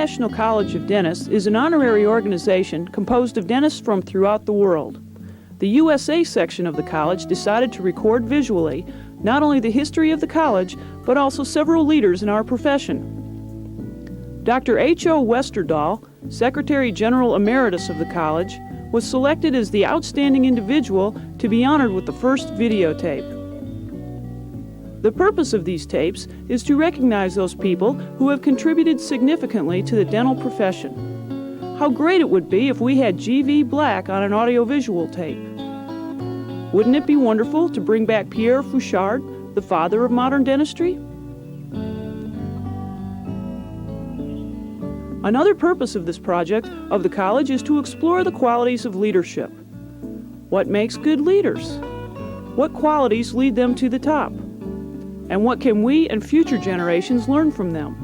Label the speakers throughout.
Speaker 1: International College of Dentists is an honorary organization composed of dentists from throughout the world. The USA section of the college decided to record visually not only the history of the college, but also several leaders in our profession. Dr. H.O. Westerdahl, Secretary General Emeritus of the college, was selected as the outstanding individual to be honored with the first videotape. The purpose of these tapes is to recognize those people who have contributed significantly to the dental profession. How great it would be if we had G.V. Black on an audiovisual tape. Wouldn't it be wonderful to bring back Pierre Fouchard, the father of modern dentistry? Another purpose of this project of the college is to explore the qualities of leadership. What makes good leaders? What qualities lead them to the top? And what can we and future generations learn from them?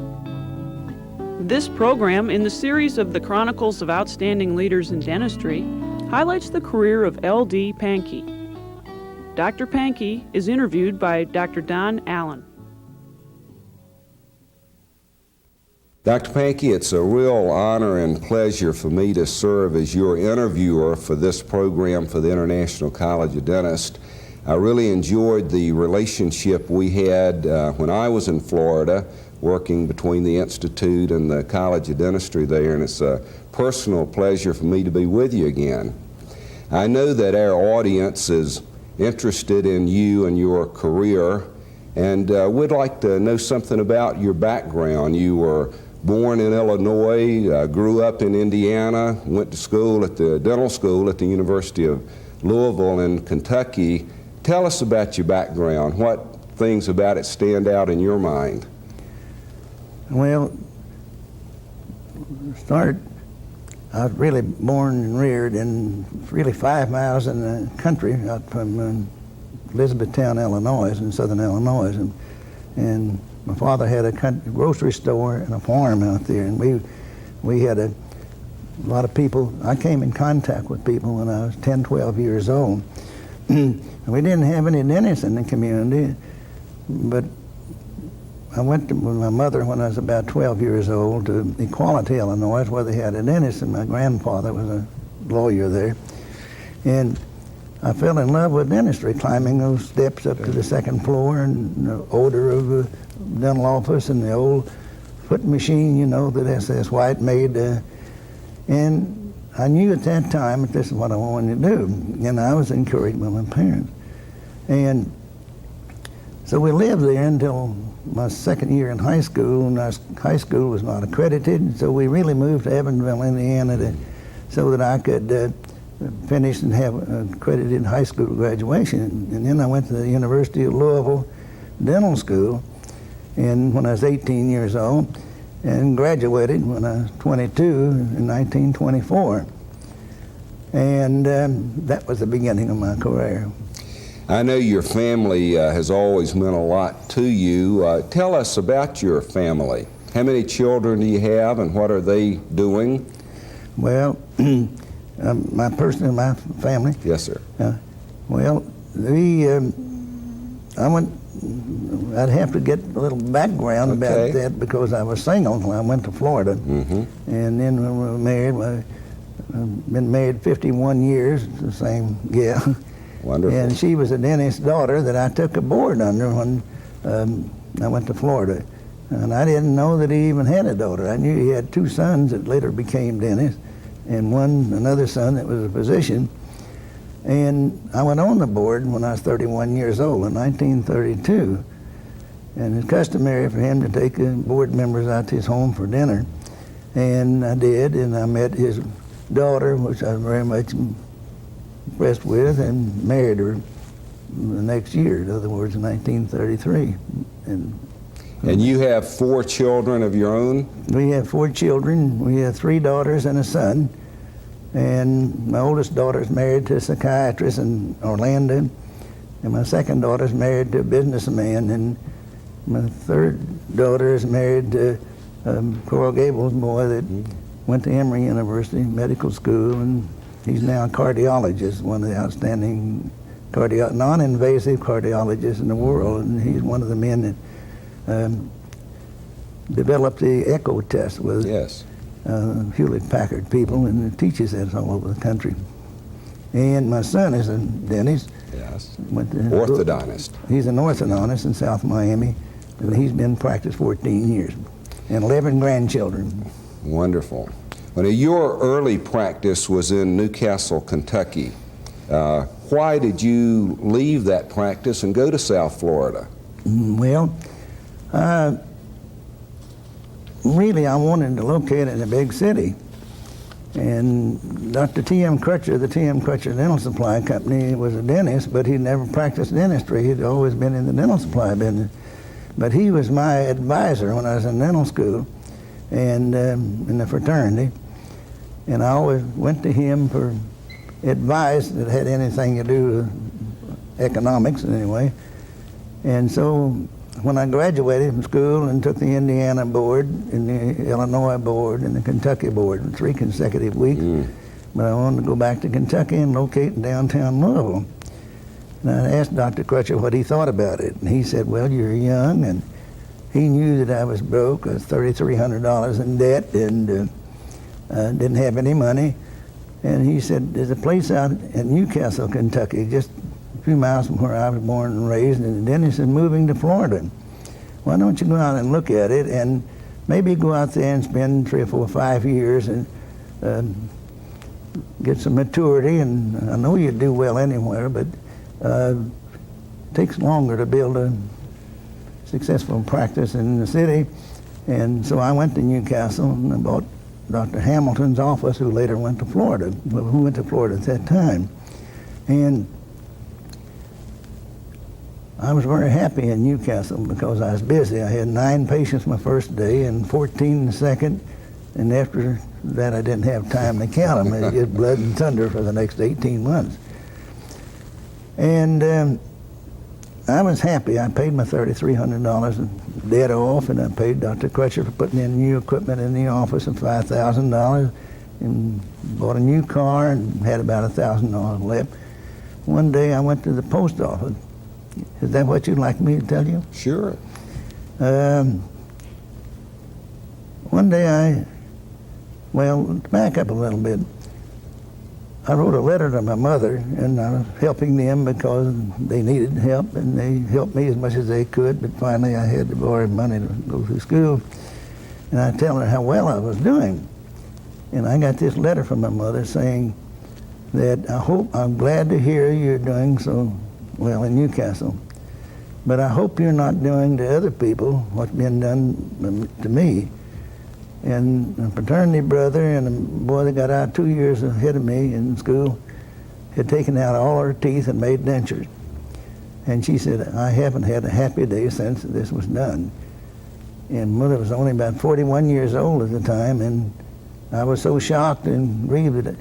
Speaker 1: This program in the series of the Chronicles of Outstanding Leaders in Dentistry highlights the career of L.D. Pankey. Dr. Pankey is interviewed by Dr. Don Allen.
Speaker 2: Dr. Pankey, it's a real honor and pleasure for me to serve as your interviewer for this program for the International College of Dentists. I really enjoyed the relationship we had when I was in Florida, working between the Institute and the College of Dentistry there, and it's a personal pleasure for me to be with you again. I know that our audience is interested in you and your career, and we'd like to know something about your background. You were born in Illinois, grew up in Indiana, went to school at the dental school at the University of Louisville in Kentucky. Tell us about your background. What things about it stand out in your mind?
Speaker 3: Well, I was really born and reared in really 5 miles in the country out from Elizabethtown, Illinois, in southern Illinois. And my father had a grocery store and a farm out there, and we had a lot of people. I came in contact with people when I was 10, 12 years old. We didn't have any dentists in the community, but I went with my mother when I was about 12 years old to Equality, Illinois, where they had a dentist, and my grandfather was a lawyer there. And I fell in love with dentistry, climbing those steps up to the second floor, and the odor of the dental office and the old foot machine, you know, that S.S. White made. And I knew at that time that this is what I wanted to do, and I was encouraged by my parents. And so we lived there until my second year in high school, and our high school was not accredited, so we really moved to Evansville, Indiana, so that I could finish and have an accredited high school graduation. And then I went to the University of Louisville Dental School, and when I was 18 years old, and graduated when I was 22 in 1924. And that was the beginning of my career.
Speaker 2: I know your family has always meant a lot to you. Tell us about your family. How many children do you have, and what are they doing?
Speaker 3: Well, my family.
Speaker 2: Yes, sir.
Speaker 3: Well, I'd have to get a little background about that because I was single when I went to Florida. Mm-hmm. And then when we were married, I've been married 51 years, the same gal.
Speaker 2: Wonderful.
Speaker 3: And she was a dentist's daughter that I took a board under when I went to Florida. And I didn't know that he even had a daughter. I knew he had 2 sons that later became dentists, and another son that was a physician. And I went on the board when I was 31 years old in 1932. And it's customary for him to take board members out to his home for dinner. And I did, and I met his daughter, which I was very much impressed with, and married her the next year, in other words, in 1933.
Speaker 2: And you have 4 children of your own?
Speaker 3: We have 4 children. We have 3 daughters and a son. And my oldest daughter is married to a psychiatrist in Orlando, and my second daughter is married to a businessman, and my third daughter is married to Coral Gables boy that went to Emory University Medical School, and he's now a cardiologist, one of the outstanding non-invasive cardiologists in the world, and he's one of the men that developed the echo test with.
Speaker 2: Yes.
Speaker 3: Hewlett-Packard people, and teaches that all over the country. And my son is a dentist.
Speaker 2: Yes. Orthodontist.
Speaker 3: He's an orthodontist in South Miami, and he's been in practice 14 years, and 11 grandchildren.
Speaker 2: Wonderful. Well, now, your early practice was in Newcastle, Kentucky. Why did you leave that practice and go to South Florida?
Speaker 3: Well, really, I wanted to locate in a big city. And Dr. T.M. Crutcher, the T.M. Crutcher Dental Supply Company, was a dentist, but he never practiced dentistry. He'd always been in the dental supply business. But he was my advisor when I was in dental school and in the fraternity. And I always went to him for advice that had anything to do with economics anyway. And so when I graduated from school and took the Indiana board and the Illinois board and the Kentucky board in 3 consecutive weeks, but I wanted to go back to Kentucky and locate in downtown Louisville. And I asked Dr. Crutcher what he thought about it, and he said, well, you're young, and he knew that I was broke. I was $3,300 in debt and didn't have any money. And he said, there's a place out in Newcastle, Kentucky, just a few miles from where I was born and raised, and the dentist is moving to Florida. Why don't you go out and look at it, and maybe go out there and spend 3 or 4 or 5 years and get some maturity. And I know you'd do well anywhere, but it takes longer to build a successful practice in the city. And so I went to Newcastle and I bought Dr. Hamilton's office, who later went to Florida, who went to Florida at that time. And I was very happy in Newcastle because I was busy. I had 9 patients my first day and 14 the second, and after that I didn't have time to count them. It just blood and thunder for the next 18 months. And I was happy. I paid my $3,300 in debt off, and I paid Dr. Crutcher for putting in new equipment in the office of $5,000, and bought a new car and had about $1,000 left. One day I went to the post office. Is that what you'd like me to tell you?
Speaker 2: Sure.
Speaker 3: One day well, to back up a little bit, I wrote a letter to my mother, and I was helping them because they needed help, and they helped me as much as they could, but finally I had to borrow money to go through school. And I tell her how well I was doing. And I got this letter from my mother saying that I'm glad to hear you're doing so well in Newcastle, but I hope you're not doing to other people what's been done to me. And a fraternity brother and a boy that got out 2 years ahead of me in school had taken out all her teeth and made dentures. And she said, I haven't had a happy day since this was done. And mother was only about 41 years old at the time, and I was so shocked and grieved that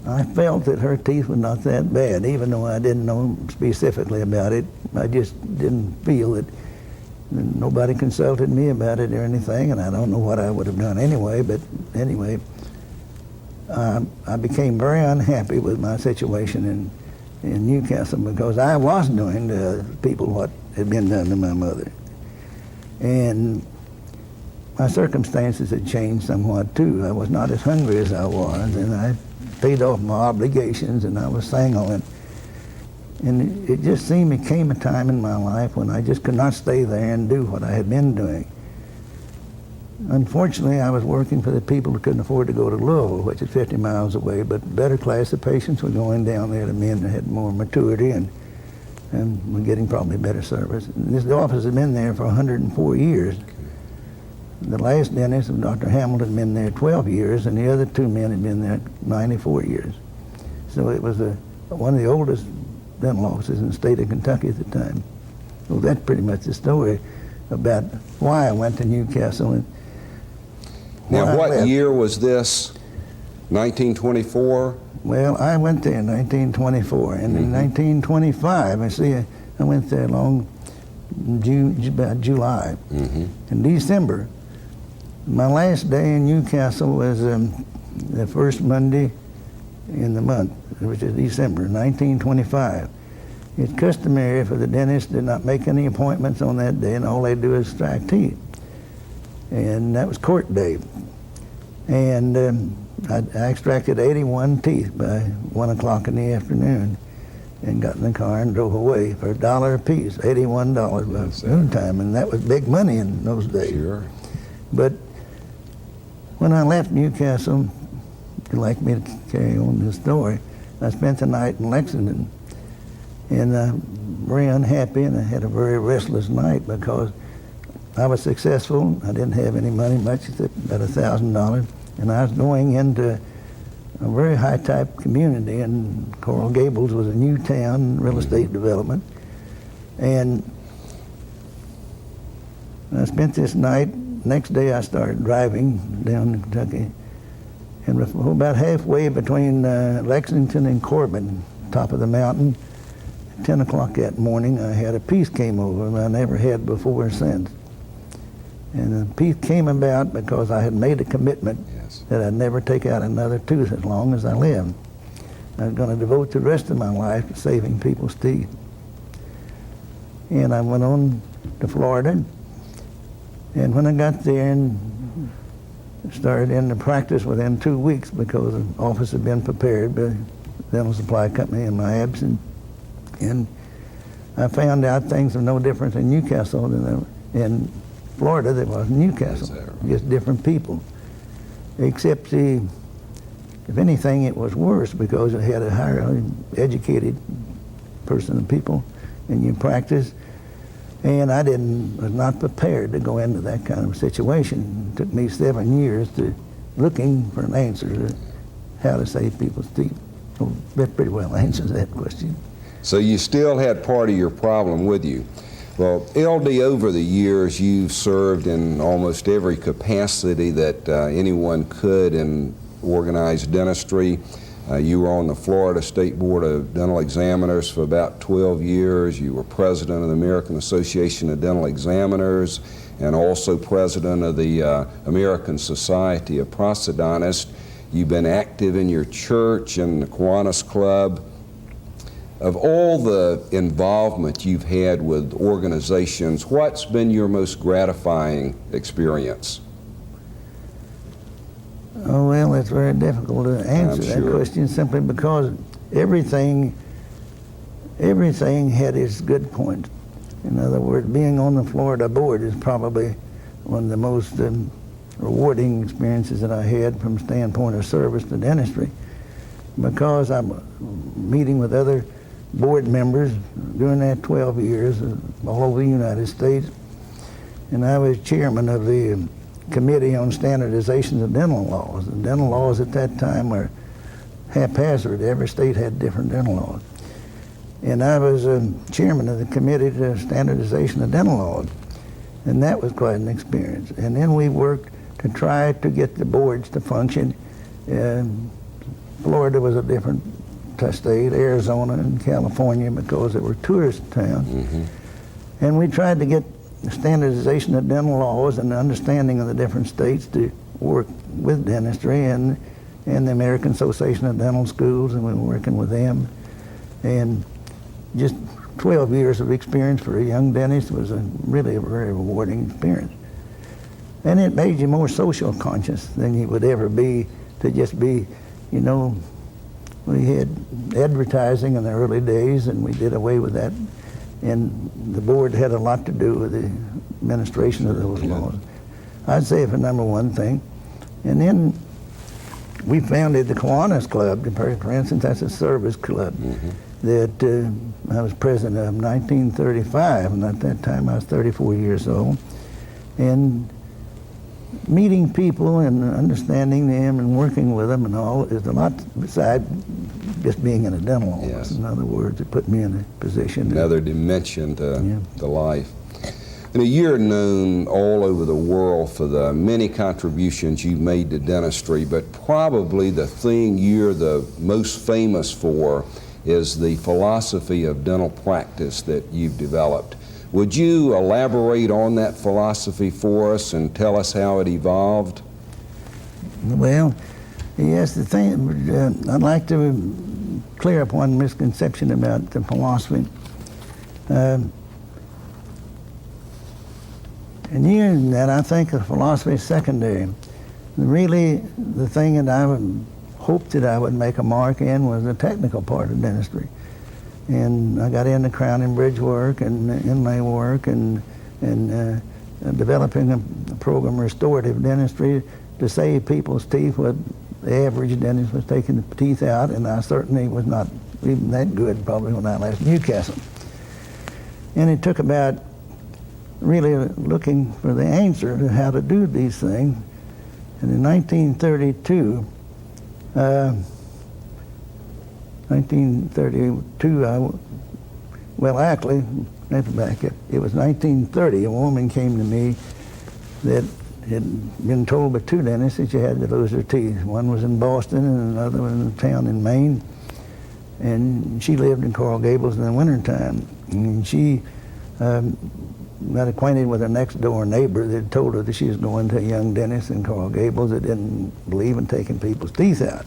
Speaker 3: I felt that her teeth were not that bad, even though I didn't know specifically about it. I just didn't feel it. Nobody consulted me about it or anything, and I don't know what I would have done anyway, but anyway, I became very unhappy with my situation in Newcastle because I was doing to people what had been done to my mother. And my circumstances had changed somewhat too. I was not as hungry as I was, and I paid off my obligations, and I was single. And it just seemed it came a time in my life when I just could not stay there and do what I had been doing. Unfortunately, I was working for the people who couldn't afford to go to Louisville, which is 50 miles away, but better class of patients were going down there to men that had more maturity and were getting probably better service. And this office had been there for 104 years. The last dentist, Dr. Hamilton, had been there 12 years, and the other 2 men had been there 94 years. So it was one of the oldest dental offices in the state of Kentucky at the time. Well, that's pretty much the story about why I went to Newcastle. And
Speaker 2: now, what year was this? 1924?
Speaker 3: Well, I went there in 1924, and in 1925, I went there along about July. In December, my last day in Newcastle was the first Monday in the month, which is December 1925. It's customary for the dentist to not make any appointments on that day, and all they do is extract teeth. And that was court day. And I extracted 81 teeth by 1 o'clock in the afternoon and got in the car and drove away for $1 a piece, $81 by noontime, and that was big money in those days.
Speaker 2: Sure.
Speaker 3: But when I left Newcastle, if you'd like me to carry on this story, I spent the night in Lexington, and very unhappy, and I had a very restless night because I was successful. I didn't have any money, much except about $1,000, and I was going into a very high-type community, and Coral Gables was a new town, real estate development. And I spent this night. Next day I started driving down to Kentucky, and about halfway between Lexington and Corbin, top of the mountain, at 10 o'clock that morning, I had a peace came over that I never had before or since. And the peace came about because I had made a commitment that I'd never take out another tooth as long as I lived. I was going to devote the rest of my life to saving people's teeth. And I went on to Florida, and when I got there and started into practice within 2 weeks because the office had been prepared by the dental supply company in my absence, and I found out things are no different in Newcastle than in Florida that was in Newcastle, just different people. Except if anything, it was worse because I had a highly educated person and people in your practice, and I was not prepared to go into that kind of situation. It took me 7 years to looking for an answer to how to save people's teeth. So that pretty well answers that question.
Speaker 2: So you still had part of your problem with you. Well, LD, over the years, you've served in almost every capacity that anyone could in organized dentistry. You were on the Florida State Board of Dental Examiners for about 12 years. You were president of the American Association of Dental Examiners and also president of the American Society of Prosthodontists. You've been active in your church and the Kiwanis Club. Of all the involvement you've had with organizations, what's been your most gratifying experience?
Speaker 3: Oh, well, it's very difficult to answer that question simply because everything had its good points. In other words, being on the Florida board is probably one of the most rewarding experiences that I had from the standpoint of service to dentistry, because I'm meeting with other board members during that 12 years all over the United States, and I was chairman of the Committee on Standardization of Dental Laws. The dental laws at that time were haphazard. Every state had different dental laws. And I was chairman of the Committee to Standardization of Dental Laws, and that was quite an experience. And then we worked to try to get the boards to function. Florida was a different state, Arizona and California, because they were tourist towns. Mm-hmm. And we tried to get the standardization of dental laws and the understanding of the different states to work with dentistry and the American Association of Dental Schools, and we were working with them. And just 12 years of experience for a young dentist was really a very rewarding experience. And it made you more social conscious than you would ever be to just be, you know, we had advertising in the early days, and we did away with that. And the board had a lot to do with the administration of those laws. I'd say for number one thing. And then we founded the Kiwanis Club, for instance. That's a service club that I was president of in 1935, and at that time I was 34 years old. And meeting people and understanding them and working with them and all is a lot besides just being in a dental office. Yes. In other words, it put me in a position.
Speaker 2: Another dimension to life. And you're known all over the world for the many contributions you've made to dentistry, but probably the thing you're the most famous for is the philosophy of dental practice that you've developed. Would you elaborate on that philosophy for us and tell us how it evolved?
Speaker 3: Well, yes, the thing, I'd like to clear up one misconception about the philosophy. And using that, I think the philosophy is secondary. Really, the thing that I would hope that I would make a mark in was the technical part of dentistry. And I got into crown and bridge work and inlay work and developing a program, restorative dentistry, to save people's teeth. What the average dentist was taking the teeth out, and I certainly was not even that good probably when I left Newcastle. And it took about really looking for the answer to how to do these things. And in 1932, well, actually, let's back it. It was 1930. A woman came to me that had been told by two dentists that she had to lose her teeth. One was in Boston and another was in a town in Maine. And she lived in Coral Gables in the wintertime. And she got acquainted with her next door neighbor that told her that she was going to a young dentist in Coral Gables that didn't believe in taking people's teeth out.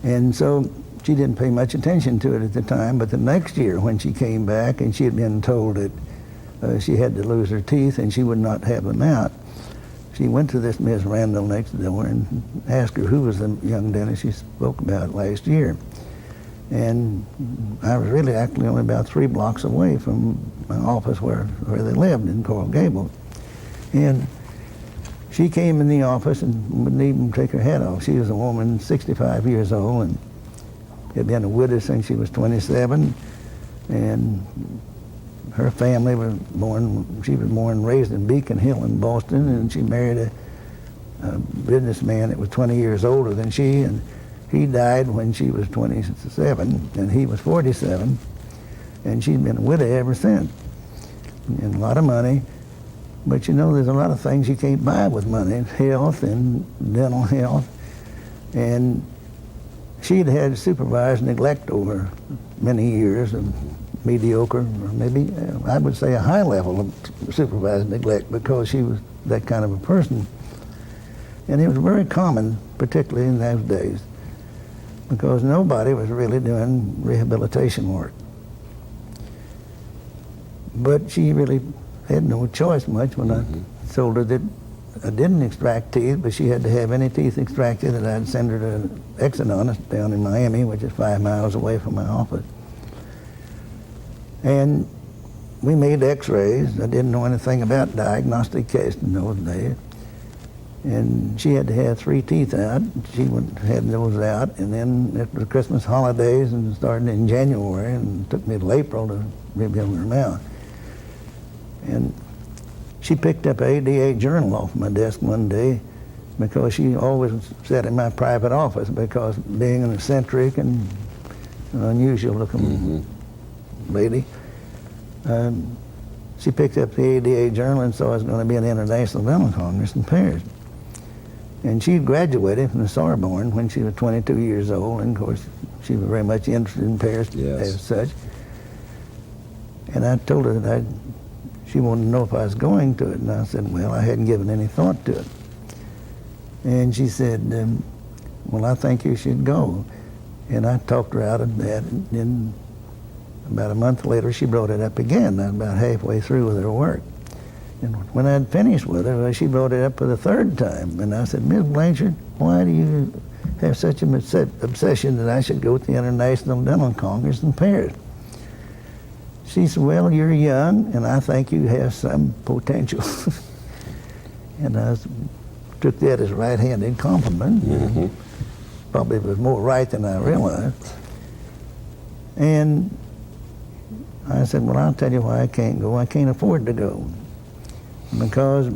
Speaker 3: And so she didn't pay much attention to it at the time, but the next year when she came back and she had been told that she had to lose her teeth and she would not have them out, she went to this Miss Randall next door and asked her who was the young dentist she spoke about last year. And I was really actually only about 3 blocks away from my office where they lived in Coral Gables. And she came in the office and wouldn't even take her hat off. She was a woman, 65 years old, and had been a widow since she was 27. And her family was she was born and raised in Beacon Hill in Boston, and she married a businessman that was 20 years older than she, and he died when she was 27, and he was 47, and she's been a widow ever since. And a lot of money, but you know, there's a lot of things you can't buy with money, health and dental health. And she'd had supervised neglect over many years of mediocre, or maybe I would say a high level of supervised neglect, because she was that kind of a person. And it was very common, particularly in those days, because nobody was really doing rehabilitation work. But she really had no choice much when I told her that I didn't extract teeth, but she had to have any teeth extracted, and I'd send her to an exodontist down in Miami, which is 5 miles away from my office. And we made x-rays. I didn't know anything about diagnostic tests in those days. And she had to have 3 teeth out. She had those out, and then after the Christmas holidays, and started in January, and it took me till April to rebuild her mouth. And she picked up an ADA journal off my desk one day, because she always sat in my private office, because being an eccentric and unusual looking lady, she picked up the ADA journal and saw I was going to be in the International Dental Congress in Paris. And she graduated from the Sorbonne when she was 22 years old, and of course she was very much interested in Paris as such. And I told her that she wanted to know if I was going to it, and I said, well, I hadn't given any thought to it. And she said, well, I think you should go. And I talked her out of that, and then about a month later she brought it up again. I was about halfway through with her work. And when I'd finished with her, she brought it up for the 3rd time. And I said, Miss Blanchard, why do you have such an obsession that I should go to the International Dental Congress in Paris? She said, well, you're young, and I think you have some potential. And I took that as a right-handed compliment. Probably was more right than I realized. And I said, well, I'll tell you why I can't go. I can't afford to go. Because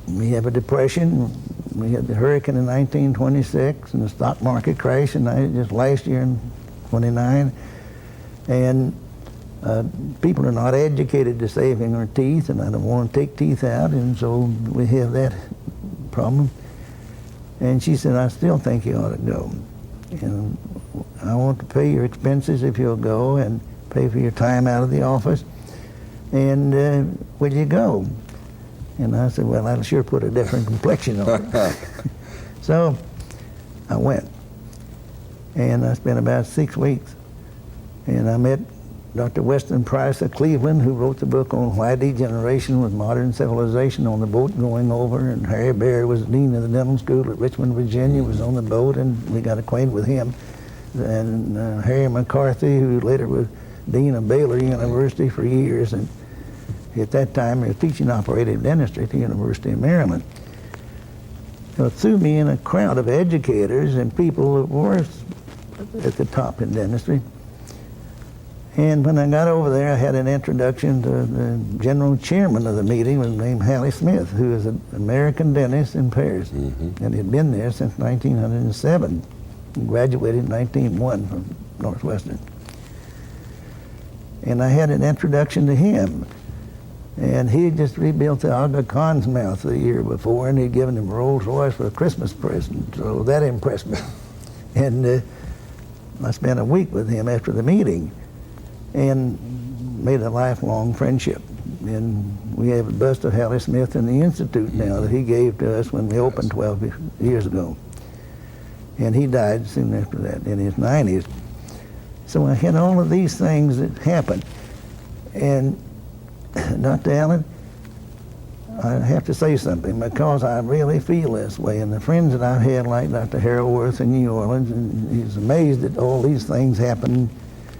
Speaker 3: we have a depression. We had the hurricane in 1926 and the stock market crash just last year in 29. And people are not educated to saving our teeth, and I don't want to take teeth out, and so we have that problem. And she said, I still think you ought to go. And I want to pay your expenses if you'll go, and pay for your time out of the office. And will you go? And I said, well, that'll sure put a different complexion on it. So I went. And I spent about 6 weeks. And I met Dr. Weston Price of Cleveland, who wrote the book on Why Degeneration with Modern Civilization, on the boat going over, and Harry Berry was dean of the dental school at Richmond, Virginia, was on the boat, and we got acquainted with him. And Harry McCarthy, who later was dean of Baylor University for years, and at that time he was teaching operative dentistry at the University of Maryland. So threw me in a crowd of educators and people that were at the top in dentistry. And when I got over there, I had an introduction to the general chairman of the meeting, was named Hallie Smith, who is an American dentist in Paris, and he'd been there since 1907. He graduated in 1901 from Northwestern. And I had an introduction to him. And he had just rebuilt the Aga Khan's mouth the year before, and he'd given him a Rolls Royce for a Christmas present, so that impressed me. And I spent a week with him after the meeting and made a lifelong friendship. And we have a bust of Hallie Smith in the Institute now that he gave to us when we opened 12 years ago. And he died soon after that, in his 90s. So I had all of these things that happened. And Dr. Allen, I have to say something, because I really feel this way. And the friends that I've had, like Dr. Harold Worth in New Orleans, and he's amazed that all these things happen.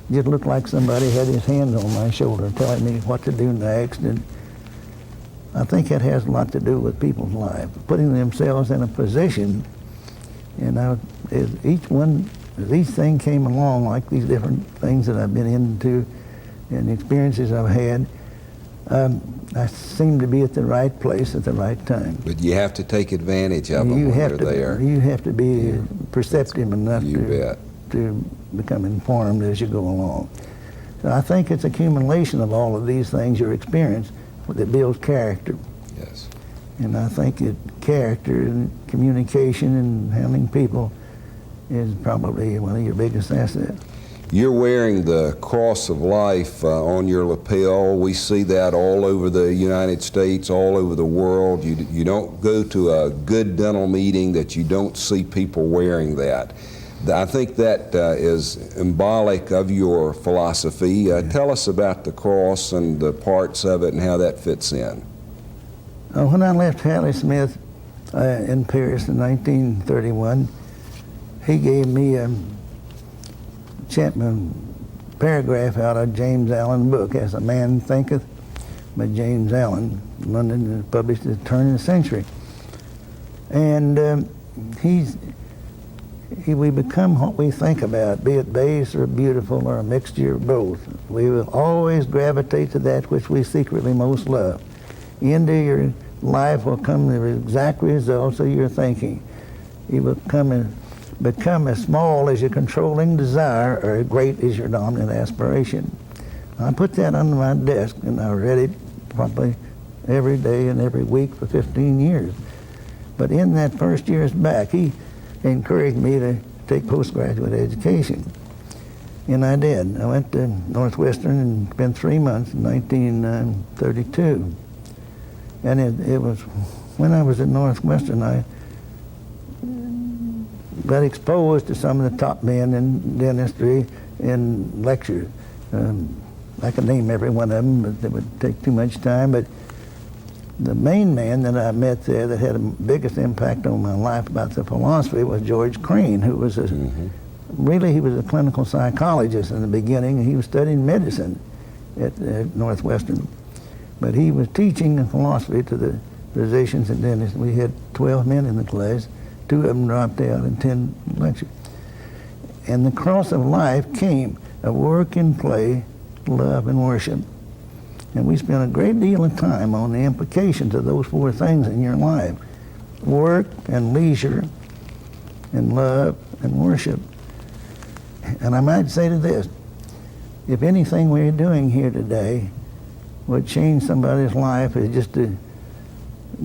Speaker 3: Just looked like somebody had his hands on my shoulder telling me what to do next. And I think that has a lot to do with people's lives, putting themselves in a position. And as each thing came along, like these different things that I've been into and the experiences I've had, I seem to be at the right place at the right time.
Speaker 2: But you have to take advantage of them when you're there.
Speaker 3: You have to be perceptive enough to become informed as you go along. So I think it's accumulation of all of these things, your experience, that builds character.
Speaker 2: Yes.
Speaker 3: And I think that character and communication and handling people is probably one of your biggest assets.
Speaker 2: You're wearing the Cross of Life on your lapel. We see that all over the United States, all over the world. You don't go to a good dental meeting that you don't see people wearing that. I think that is symbolic of your philosophy. Tell us about the cross and the parts of it and how that fits in.
Speaker 3: When I left Hallie Smith in Paris in 1931, he gave me a paragraph out of James Allen's book, As a Man Thinketh, by James Allen, London, published at the turn of the century. And we become what we think about, be it base or beautiful or a mixture of both. We will always gravitate to that which we secretly most love. Into your life will come the exact results of your thinking. You will become as small as your controlling desire or as great as your dominant aspiration. I put that under my desk, and I read it probably every day and every week for 15 years. But in that first years back, he encouraged me to take postgraduate education. And I did. I went to Northwestern and spent 3 months in 1932. And it was when I was at Northwestern, I got exposed to some of the top men in dentistry in lectures. I could name every one of them, but it would take too much time. But the main man that I met there that had the biggest impact on my life about the philosophy was George Crane, who was really, he was a clinical psychologist in the beginning. He was studying medicine at Northwestern. But he was teaching philosophy to the physicians and dentists. We had 12 men in the class. 2 of them dropped out in 10 lectures. And the cross of life came of work and play, love and worship. And we spent a great deal of time on the implications of those 4 things in your life. Work and leisure and love and worship. And I might say to this, if anything we're doing here today would change somebody's life, is just to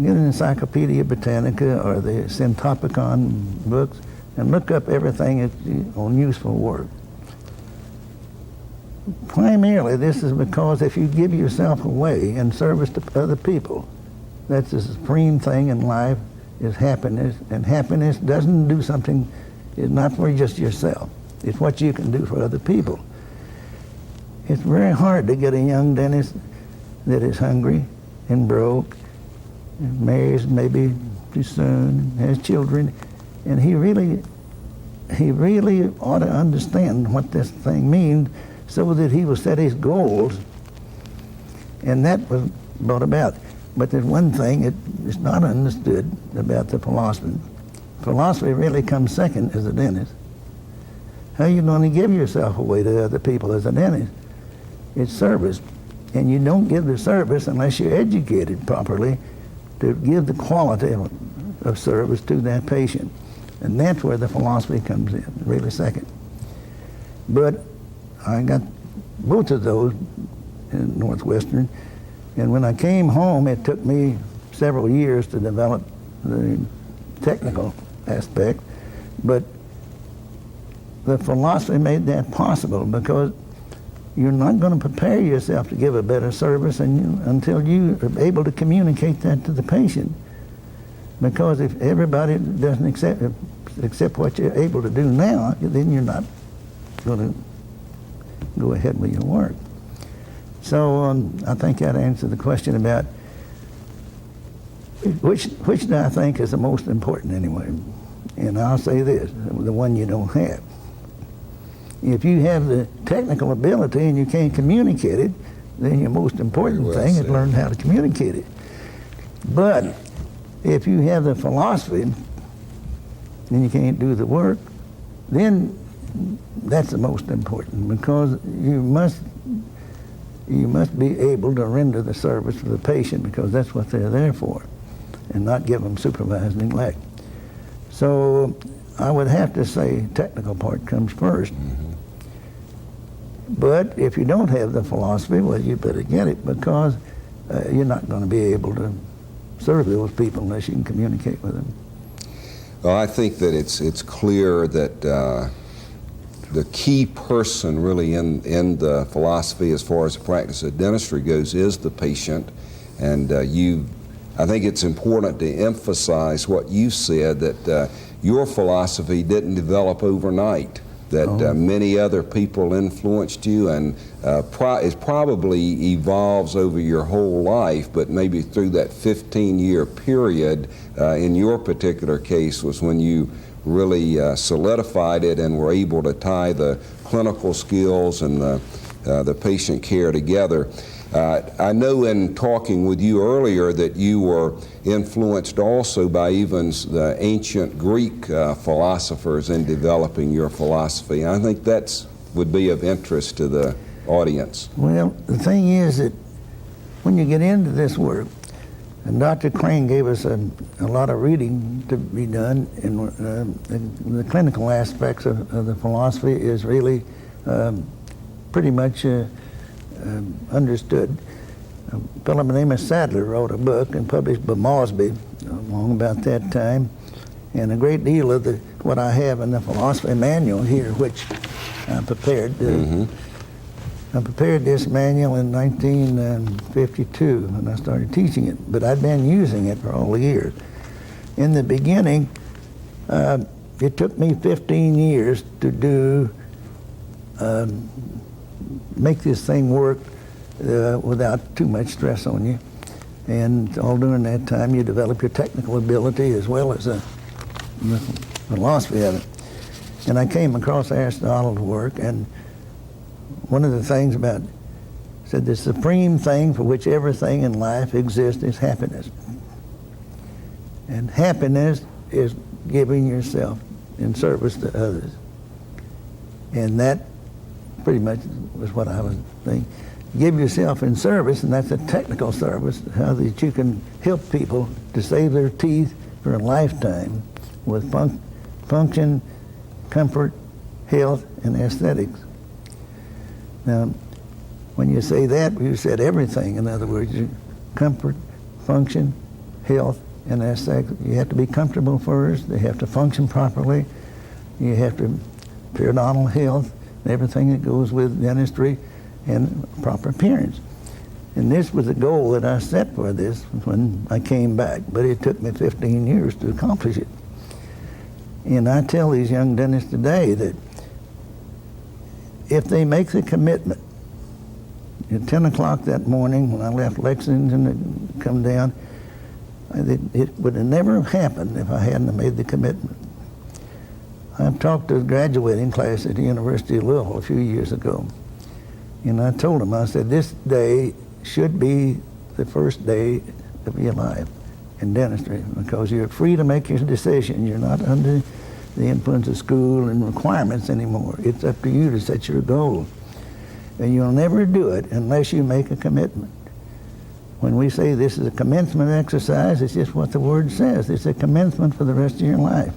Speaker 3: get an Encyclopedia Britannica or the Centopicon books and look up everything on useful work. Primarily, this is because if you give yourself away in service to other people, that's the supreme thing in life, is happiness. And happiness doesn't do something, it's not for just yourself. It's what you can do for other people. it's very hard to get a young dentist that is hungry and broke, and marries maybe too soon, has children, and he really ought to understand what this thing means so that he will set his goals. And that was brought about. But there's one thing that is not understood about the philosophy. Philosophy really comes second as a dentist. How are you going to give yourself away to other people as a dentist? It's service. And you don't give the service unless you're educated properly to give the quality of service to that patient. And that's where the philosophy comes in, really second. But I got both of those in Northwestern. And when I came home, it took me several years to develop the technical aspect. But the philosophy made that possible, because you're not going to prepare yourself to give a better service until you are able to communicate that to the patient. Because if everybody doesn't accept what you're able to do now, then you're not going to go ahead with your work. So I think that answered the question about which do I think is the most important anyway. And I'll say this, the one you don't have. If you have the technical ability and you can't communicate it, then your most important thing is learn how to communicate it. But if you have the philosophy and you can't do the work, then that's the most important, because you must be able to render the service to the patient, because that's what they're there for, and not give them supervised neglect. So I would have to say technical part comes first. Mm-hmm. But if you don't have the philosophy, well, you better get it, because you're not going to be able to serve those people unless you can communicate with them.
Speaker 2: Well, I think that it's clear that the key person really in the philosophy as far as the practice of dentistry goes is the patient. And I think it's important to emphasize what you said, that your philosophy didn't develop overnight, that many other people influenced you, and it probably evolves over your whole life, but maybe through that 15-year period, in your particular case, was when you really solidified it and were able to tie the clinical skills and the patient care together. I know in talking with you earlier that you were influenced also by even the ancient Greek philosophers in developing your philosophy. I think that would be of interest to the audience.
Speaker 3: Well, the thing is that when you get into this work, and Dr. Crane gave us a lot of reading to be done, and the clinical aspects of the philosophy is really pretty much understood. A fellow by the name of Sadler wrote a book and published by Mosby along about that time, and a great deal of what I have in the philosophy manual here, which I prepared. I prepared this manual in 1952 when I started teaching it, but I'd been using it for all the years. In the beginning, it took me 15 years to make this thing work without too much stress on you. And all during that time, you develop your technical ability as well as the philosophy of it. And I came across Aristotle's work, and one of the things said the supreme thing for which everything in life exists is happiness. And happiness is giving yourself in service to others. And that pretty much was what I was thinking. Give yourself in service, and that's a technical service, how that you can help people to save their teeth for a lifetime with function, comfort, health, and aesthetics. Now, when you say that, you said everything. In other words, comfort, function, health, and aesthetics. You have to be comfortable first. They have to function properly. You have to periodontal health, everything that goes with dentistry, and proper appearance. And this was the goal that I set for this when I came back, but it took me 15 years to accomplish it. And I tell these young dentists today that if they make the commitment at 10 o'clock that morning when I left Lexington to come down, it would have never have happened if I hadn't have made the commitment. I talked to a graduating class at the University of Louisville a few years ago, and I told them, I said, this day should be the first day of your life in dentistry, because you're free to make your decision. You're not under the influence of school and requirements anymore. It's up to you to set your goal. And you'll never do it unless you make a commitment. When we say this is a commencement exercise, it's just what the word says. It's a commencement for the rest of your life.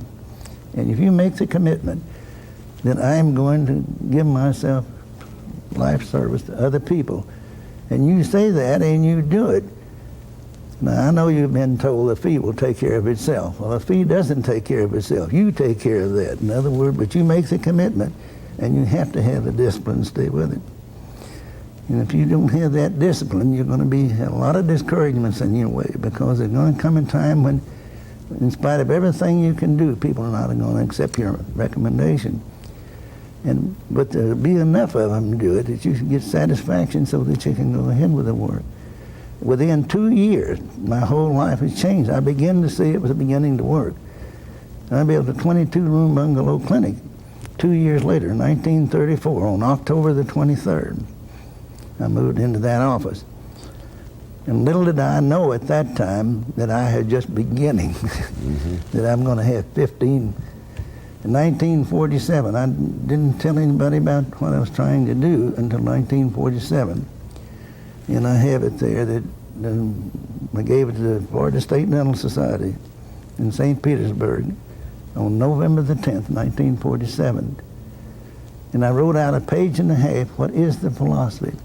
Speaker 3: And if you make the commitment, then I'm going to give myself life service to other people. And you say that and you do it. Now, I know you've been told the fee will take care of itself. Well, the fee doesn't take care of itself. You take care of that. In other words, but you make the commitment, and you have to have the discipline to stay with it. And if you don't have that discipline, you're going to have a lot of discouragements in your way, because there's going to come a time when, in spite of everything you can do, people are not going to accept your recommendation. But there'll be enough of them to do it that you can get satisfaction so that you can go ahead with the work. Within 2 years, my whole life has changed. I began to see it was beginning to work. I built a 22-room bungalow clinic 2 years later, 1934, on October the 23rd. I moved into that office. And little did I know at that time that I had just beginning, that I'm going to have 15. In 1947, I didn't tell anybody about what I was trying to do until 1947. And I have it there that I gave it to the Florida State Dental Society in St. Petersburg on November the 10th, 1947. And I wrote out a page and a half, what is the philosophy?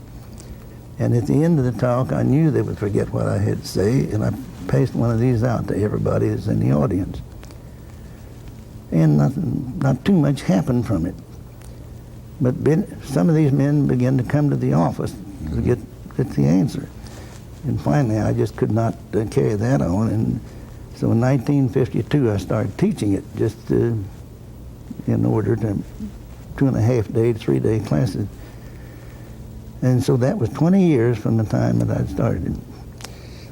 Speaker 3: And at the end of the talk, I knew they would forget what I had to say, and I passed one of these out to everybody that's in the audience. And not too much happened from it. But some of these men began to come to the office to get the answer. And finally, I just could not carry that on. And so in 1952, I started teaching it just in order to 2.5-day, 3-day classes. And so that was 20 years from the time that I started.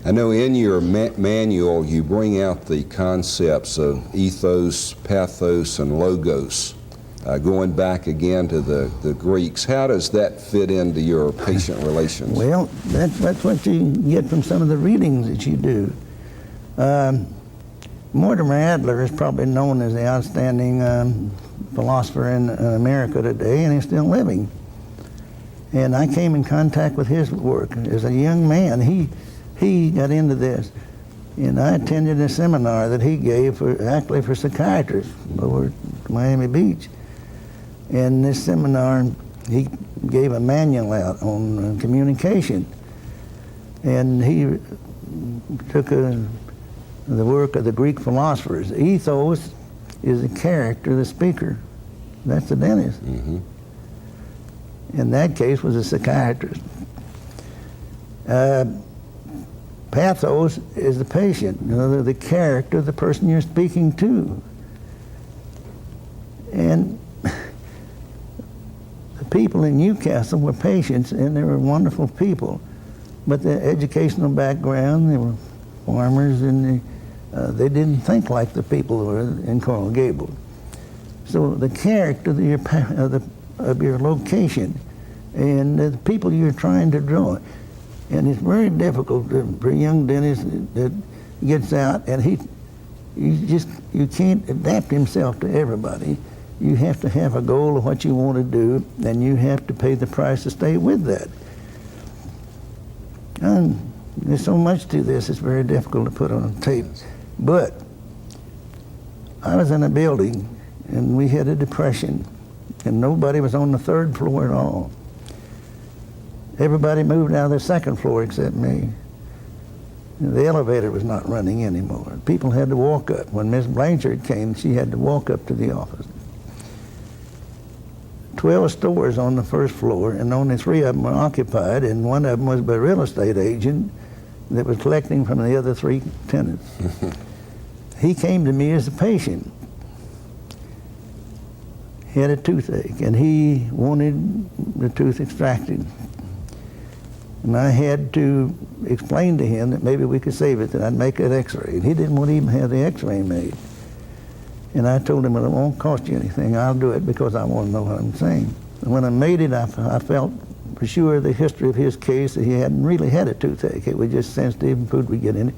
Speaker 2: I know in your manual you bring out the concepts of ethos, pathos, and logos. Going back again to the Greeks, how does that fit into your patient relations?
Speaker 3: Well, that's what you get from some of the readings that you do. Mortimer Adler is probably known as the outstanding philosopher in America today, and he's still living. And I came in contact with his work as a young man. He got into this, and I attended a seminar that he gave actually for psychiatrists over at Miami Beach. And this seminar, he gave a manual out on communication, and he took the work of the Greek philosophers. Ethos is the character of the speaker. That's the dentist. Mm-hmm. In that case, was a psychiatrist. Pathos is the patient, the character of the person you're speaking to. And the people in Newcastle were patients, and they were wonderful people. But the educational background, they were farmers, and they didn't think like the people who were in Coral Gables. So the character of your location and the people you're trying to draw. And it's very difficult for a young dentist that gets out, and you can't adapt himself to everybody. You have to have a goal of what you want to do, and you have to pay the price to stay with that. And there's so much to this, it's very difficult to put on tape. But I was in a building, and we had a depression, and nobody was on the 3rd floor at all. Everybody moved out of the 2nd floor except me. The elevator was not running anymore. People had to walk up. When Miss Blanchard came, she had to walk up to the office. 12 stores on the 1st floor, and only 3 of them were occupied, and one of them was by a real estate agent that was collecting from the other 3 tenants. He came to me as a patient. He had a toothache, and he wanted the tooth extracted. And I had to explain to him that maybe we could save it, that I'd make an x-ray. And he didn't want to even have the x-ray made. And I told him, well, it won't cost you anything. I'll do it because I want to know what I'm saying. And when I made it, I felt for sure the history of his case that he hadn't really had a toothache. It was just sensitive and food would get in it.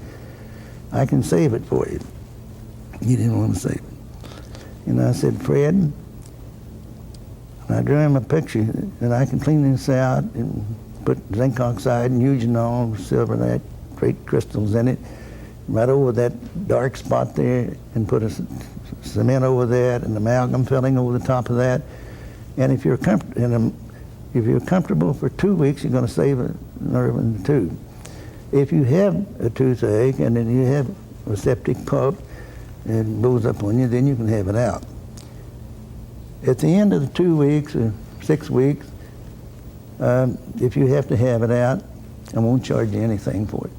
Speaker 3: I can save it for you. He didn't want to save it. And I said, Fred, and I drew him a picture that I can clean this out and put zinc oxide and eugenol, silver nitrate crystals in it, right over that dark spot there, and put a cement over that and amalgam filling over the top of that. And if you're comfortable for 2 weeks, you're going to save a nerve in the tooth. If you have a toothache and then you have a septic pulp and it blows up on you, then you can have it out. At the end of the 2 weeks or 6 weeks, if you have to have it out, I won't charge you anything for it.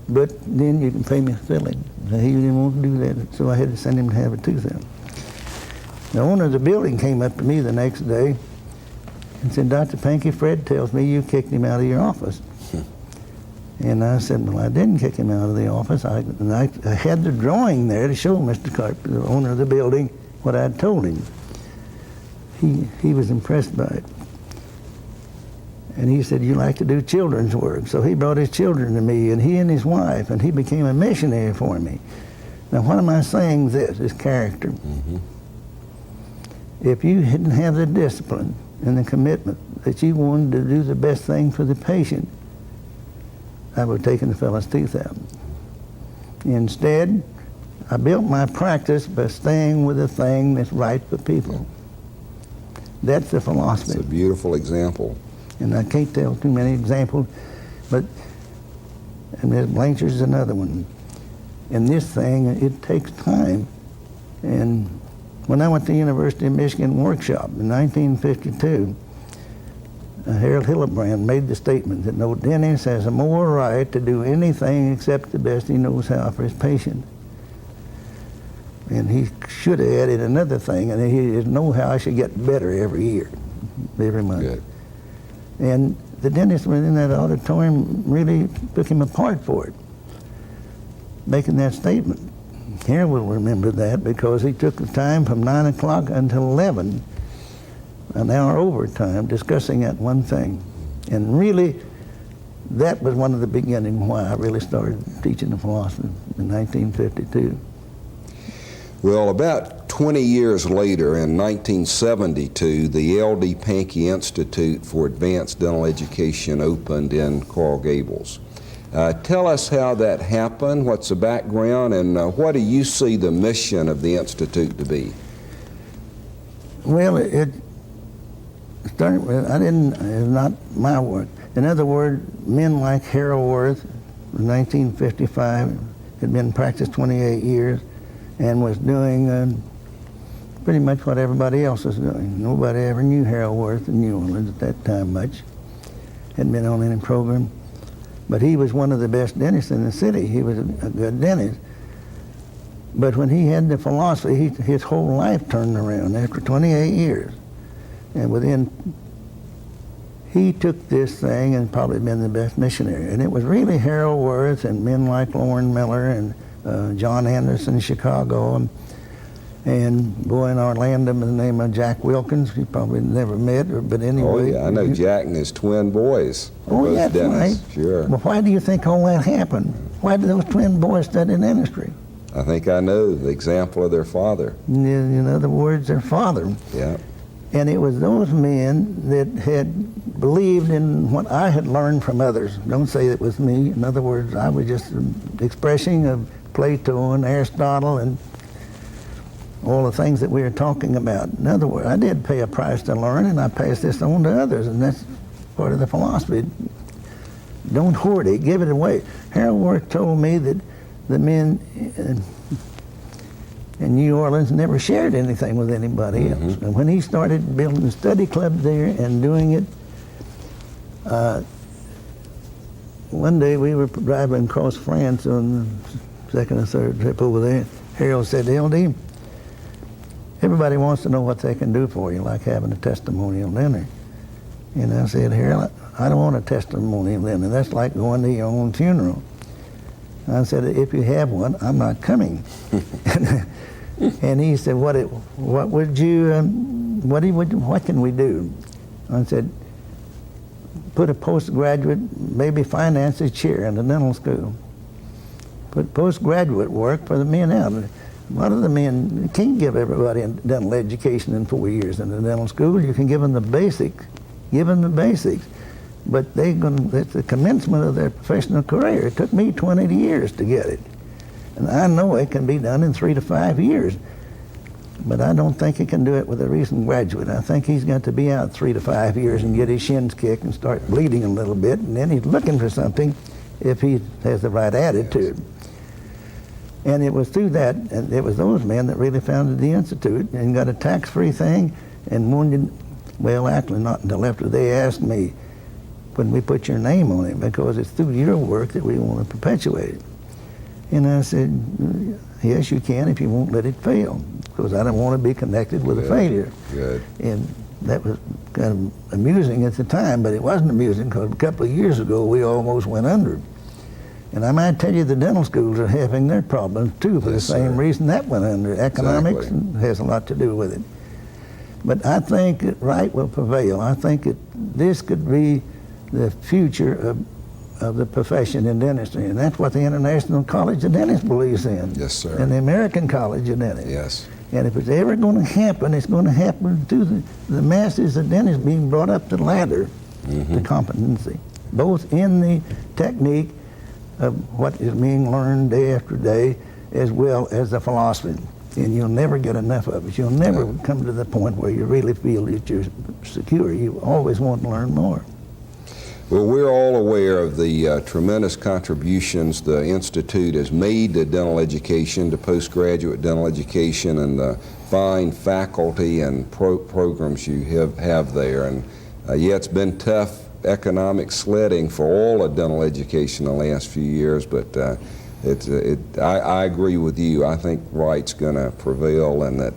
Speaker 3: But then you can pay me filling. He didn't want to do that, so I had to send him to have a tooth out. The owner of the building came up to me the next day and said, Dr. Pankey, Fred tells me you kicked him out of your office. And I said, well, I didn't kick him out of the office. I had the drawing there to show Mr. Carpenter, the owner of the building, what I'd told him. He was impressed by it. And he said, you like to do children's work. So he brought his children to me, and he and his wife, and he became a missionary for me. Now, what am I saying this? Is character. Mm-hmm. If you didn't have the discipline and the commitment that you wanted to do the best thing for the patient, I would have taken the fellow's teeth out. Instead, I built my practice by staying with the thing that's right for people. That's the philosophy.
Speaker 2: It's a beautiful example.
Speaker 3: And I can't tell too many examples, but, and Ms. Blanchard's another one. And this thing, it takes time. And when I went to the University of Michigan workshop in 1952, Harold Hillebrand made the statement that no dentist has a more right to do anything except the best he knows how for his patient. And he should have added another thing, and he knows how I should get better every year, every month. Good. And the dentist within that auditorium really took him apart for it, making that statement. Harold will remember that because he took the time from 9 o'clock until 11, an hour overtime, discussing that one thing. And really, that was one of the beginning why I really started teaching the philosophy in 1952.
Speaker 2: Well, about 20 years later, in 1972, the L.D. Panky Institute for Advanced Dental Education opened in Coral Gables. Tell us how that happened, what's the background, and what do you see the mission of the Institute to be?
Speaker 3: Well, it started with, it's not my work. In other words, men like Harold Worth, in 1955, had been in practice 28 years, and was doing pretty much what everybody else was doing. Nobody ever knew Harold Worth in New Orleans at that time much. Hadn't been on any program. But he was one of the best dentists in the city. He was a good dentist. But when he had the philosophy, his whole life turned around after 28 years. And he took this thing and probably been the best missionary. And it was really Harold Worth and men like Lauren Miller and John Anderson in Chicago, and boy in Orlando by the name of Jack Wilkins. You probably never met, but anyway.
Speaker 2: Oh yeah, I know Jack and his twin boys.
Speaker 3: Oh, yeah, that's right. Sure. Well, why do you think all that happened? Why did those twin boys study dentistry?
Speaker 2: I think I know the example of their father.
Speaker 3: In other words, their father.
Speaker 2: Yeah.
Speaker 3: And it was those men that had believed in what I had learned from others. Don't say it was me. In other words, I was just an expression of Plato and Aristotle and all the things that we were talking about. In other words, I did pay a price to learn, and I passed this on to others, and that's part of the philosophy. Don't hoard it, give it away. Harold Worth told me that the men in New Orleans never shared anything with anybody else. And when he started building a study club there and doing it, one day we were driving across France on the second or third trip over there. Harold said, LD, everybody wants to know what they can do for you, like having a testimonial dinner. And I said, Harold, I don't want a testimony then, and that's like going to your own funeral. I said, if you have one, I'm not coming. And he said, what can we do? I said, put a postgraduate, maybe finance a chair in the dental school. Put postgraduate work for the men out. A lot of the men, you can't give everybody a dental education in 4 years in the dental school. You can give them the basics. But that's the commencement of their professional career. It took me 20 years to get it. And I know it can be done in 3 to 5 years. But I don't think he can do it with a recent graduate. I think he's got to be out 3 to 5 years and get his shins kicked and start bleeding a little bit, and then he's looking for something if he has the right attitude. Yes. And it was through that, and it was those men that really founded the Institute and got a tax-free thing, and wanted, well, actually not until after they asked me, when we put your name on it, because it's through your work that we want to perpetuate it. And I said, yes, you can if you won't let it fail, because I don't want to be connected with a failure.
Speaker 2: Good.
Speaker 3: And that was kind of amusing at the time, but it wasn't amusing because a couple of years ago we almost went under. And I might tell you the dental schools are having their problems too for the same reason that went under. Economics has a lot to do with it. But I think that right will prevail. I think this could be the future of the profession in dentistry, and that's what the International College of Dentists believes in.
Speaker 2: Yes, sir.
Speaker 3: And the American College of Dentists.
Speaker 2: Yes.
Speaker 3: And if it's ever going to happen, it's going to happen through the masses of dentists being brought up the ladder to competency, both in the technique of what is being learned day after day, as well as the philosophy. And you'll never get enough of it. You'll never come to the point where you really feel that you're secure. You always want to learn more.
Speaker 2: Well, we're all aware of the tremendous contributions the Institute has made to dental education, to postgraduate dental education, and the fine faculty and programs you have there. And yeah, it's been tough economic sledding for all of dental education the last few years, but I agree with you. I think right's going to prevail, and that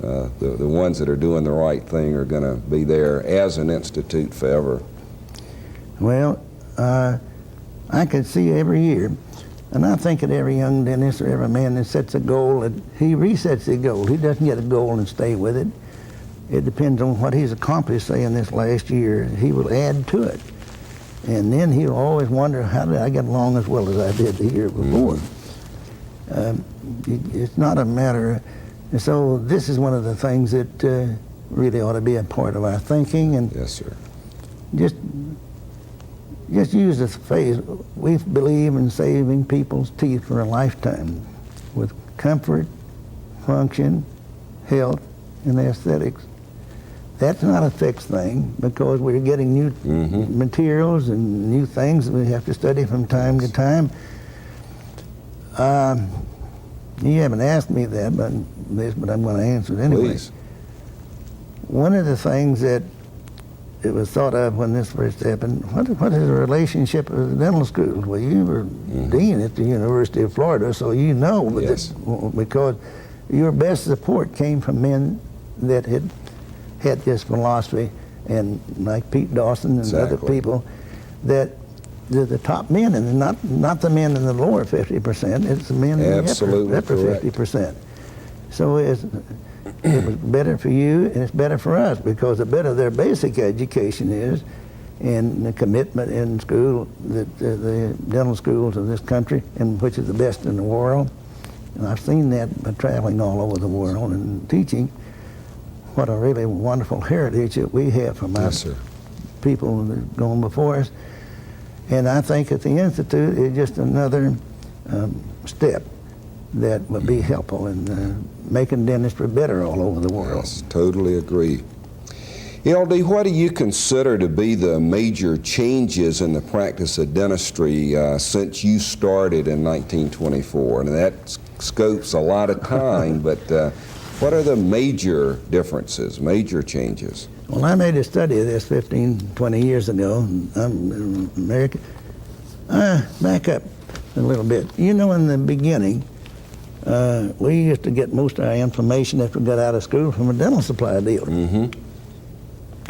Speaker 2: the ones that are doing the right thing are going to be there as an institute forever.
Speaker 3: Well, I could see every year, and I think that every young dentist or every man that sets a goal, that he resets the goal. He doesn't get a goal and stay with it. It depends on what he's accomplished, say, in this last year. He will add to it. And then he'll always wonder, how did I get along as well as I did the year before? It's not a matter. And so this is one of the things that really ought to be a part of our thinking. And
Speaker 2: yes, sir.
Speaker 3: Just use this phrase, we believe in saving people's teeth for a lifetime with comfort, function, health, and aesthetics. That's not a fixed thing, because we're getting new materials and new things that we have to study from time to time. You haven't asked me that, but I'm going to answer it anyway.
Speaker 2: Please.
Speaker 3: One of the things that it was thought of when this first happened, what is the relationship of the dental schools? Well, you were dean at the University of Florida, so you know, because your best support came from men that had this philosophy, and like Pete Dawson and other people, that they're the top men, and not the men in the lower 50%, it's the men in the upper 50%. So it was better for you, and it's better for us, because the better their basic education is, and the commitment in school, the dental schools of this country, and which is the best in the world. And I've seen that by traveling all over the world and teaching, what a really wonderful heritage that we have from our people that have gone before us. And I think that the Institute is just another step that would be helpful in making dentistry better all over the world.
Speaker 2: Yes, totally agree. LD, what do you consider to be the major changes in the practice of dentistry since you started in 1924? And that scopes a lot of time, but what are the major differences, major changes?
Speaker 3: Well, I made a study of this 15, 20 years ago. I'm American. Back up a little bit. You know, in the beginning, we used to get most of our information after we got out of school from a dental supply dealer.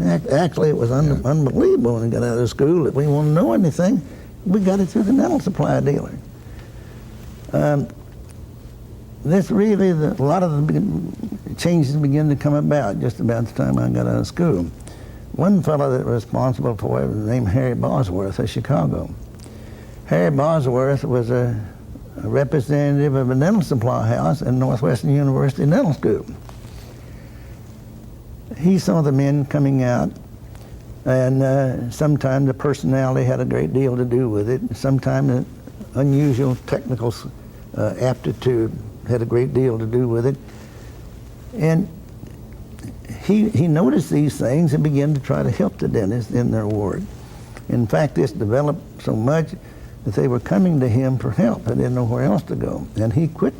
Speaker 3: Actually, it was unbelievable when we got out of school. If we want to know anything, we got it through the dental supply dealer. This really, a lot of the changes began to come about just about the time I got out of school. One fellow that was responsible for it was named Harry Bosworth of Chicago. Harry Bosworth was a representative of a dental supply house in Northwestern University Dental School. He saw the men coming out, and sometimes the personality had a great deal to do with it. Sometimes the unusual technical aptitude had a great deal to do with it. And he noticed these things and began to try to help the dentists in their ward. In fact, this developed so much that they were coming to him for help. They didn't know where else to go. And he quit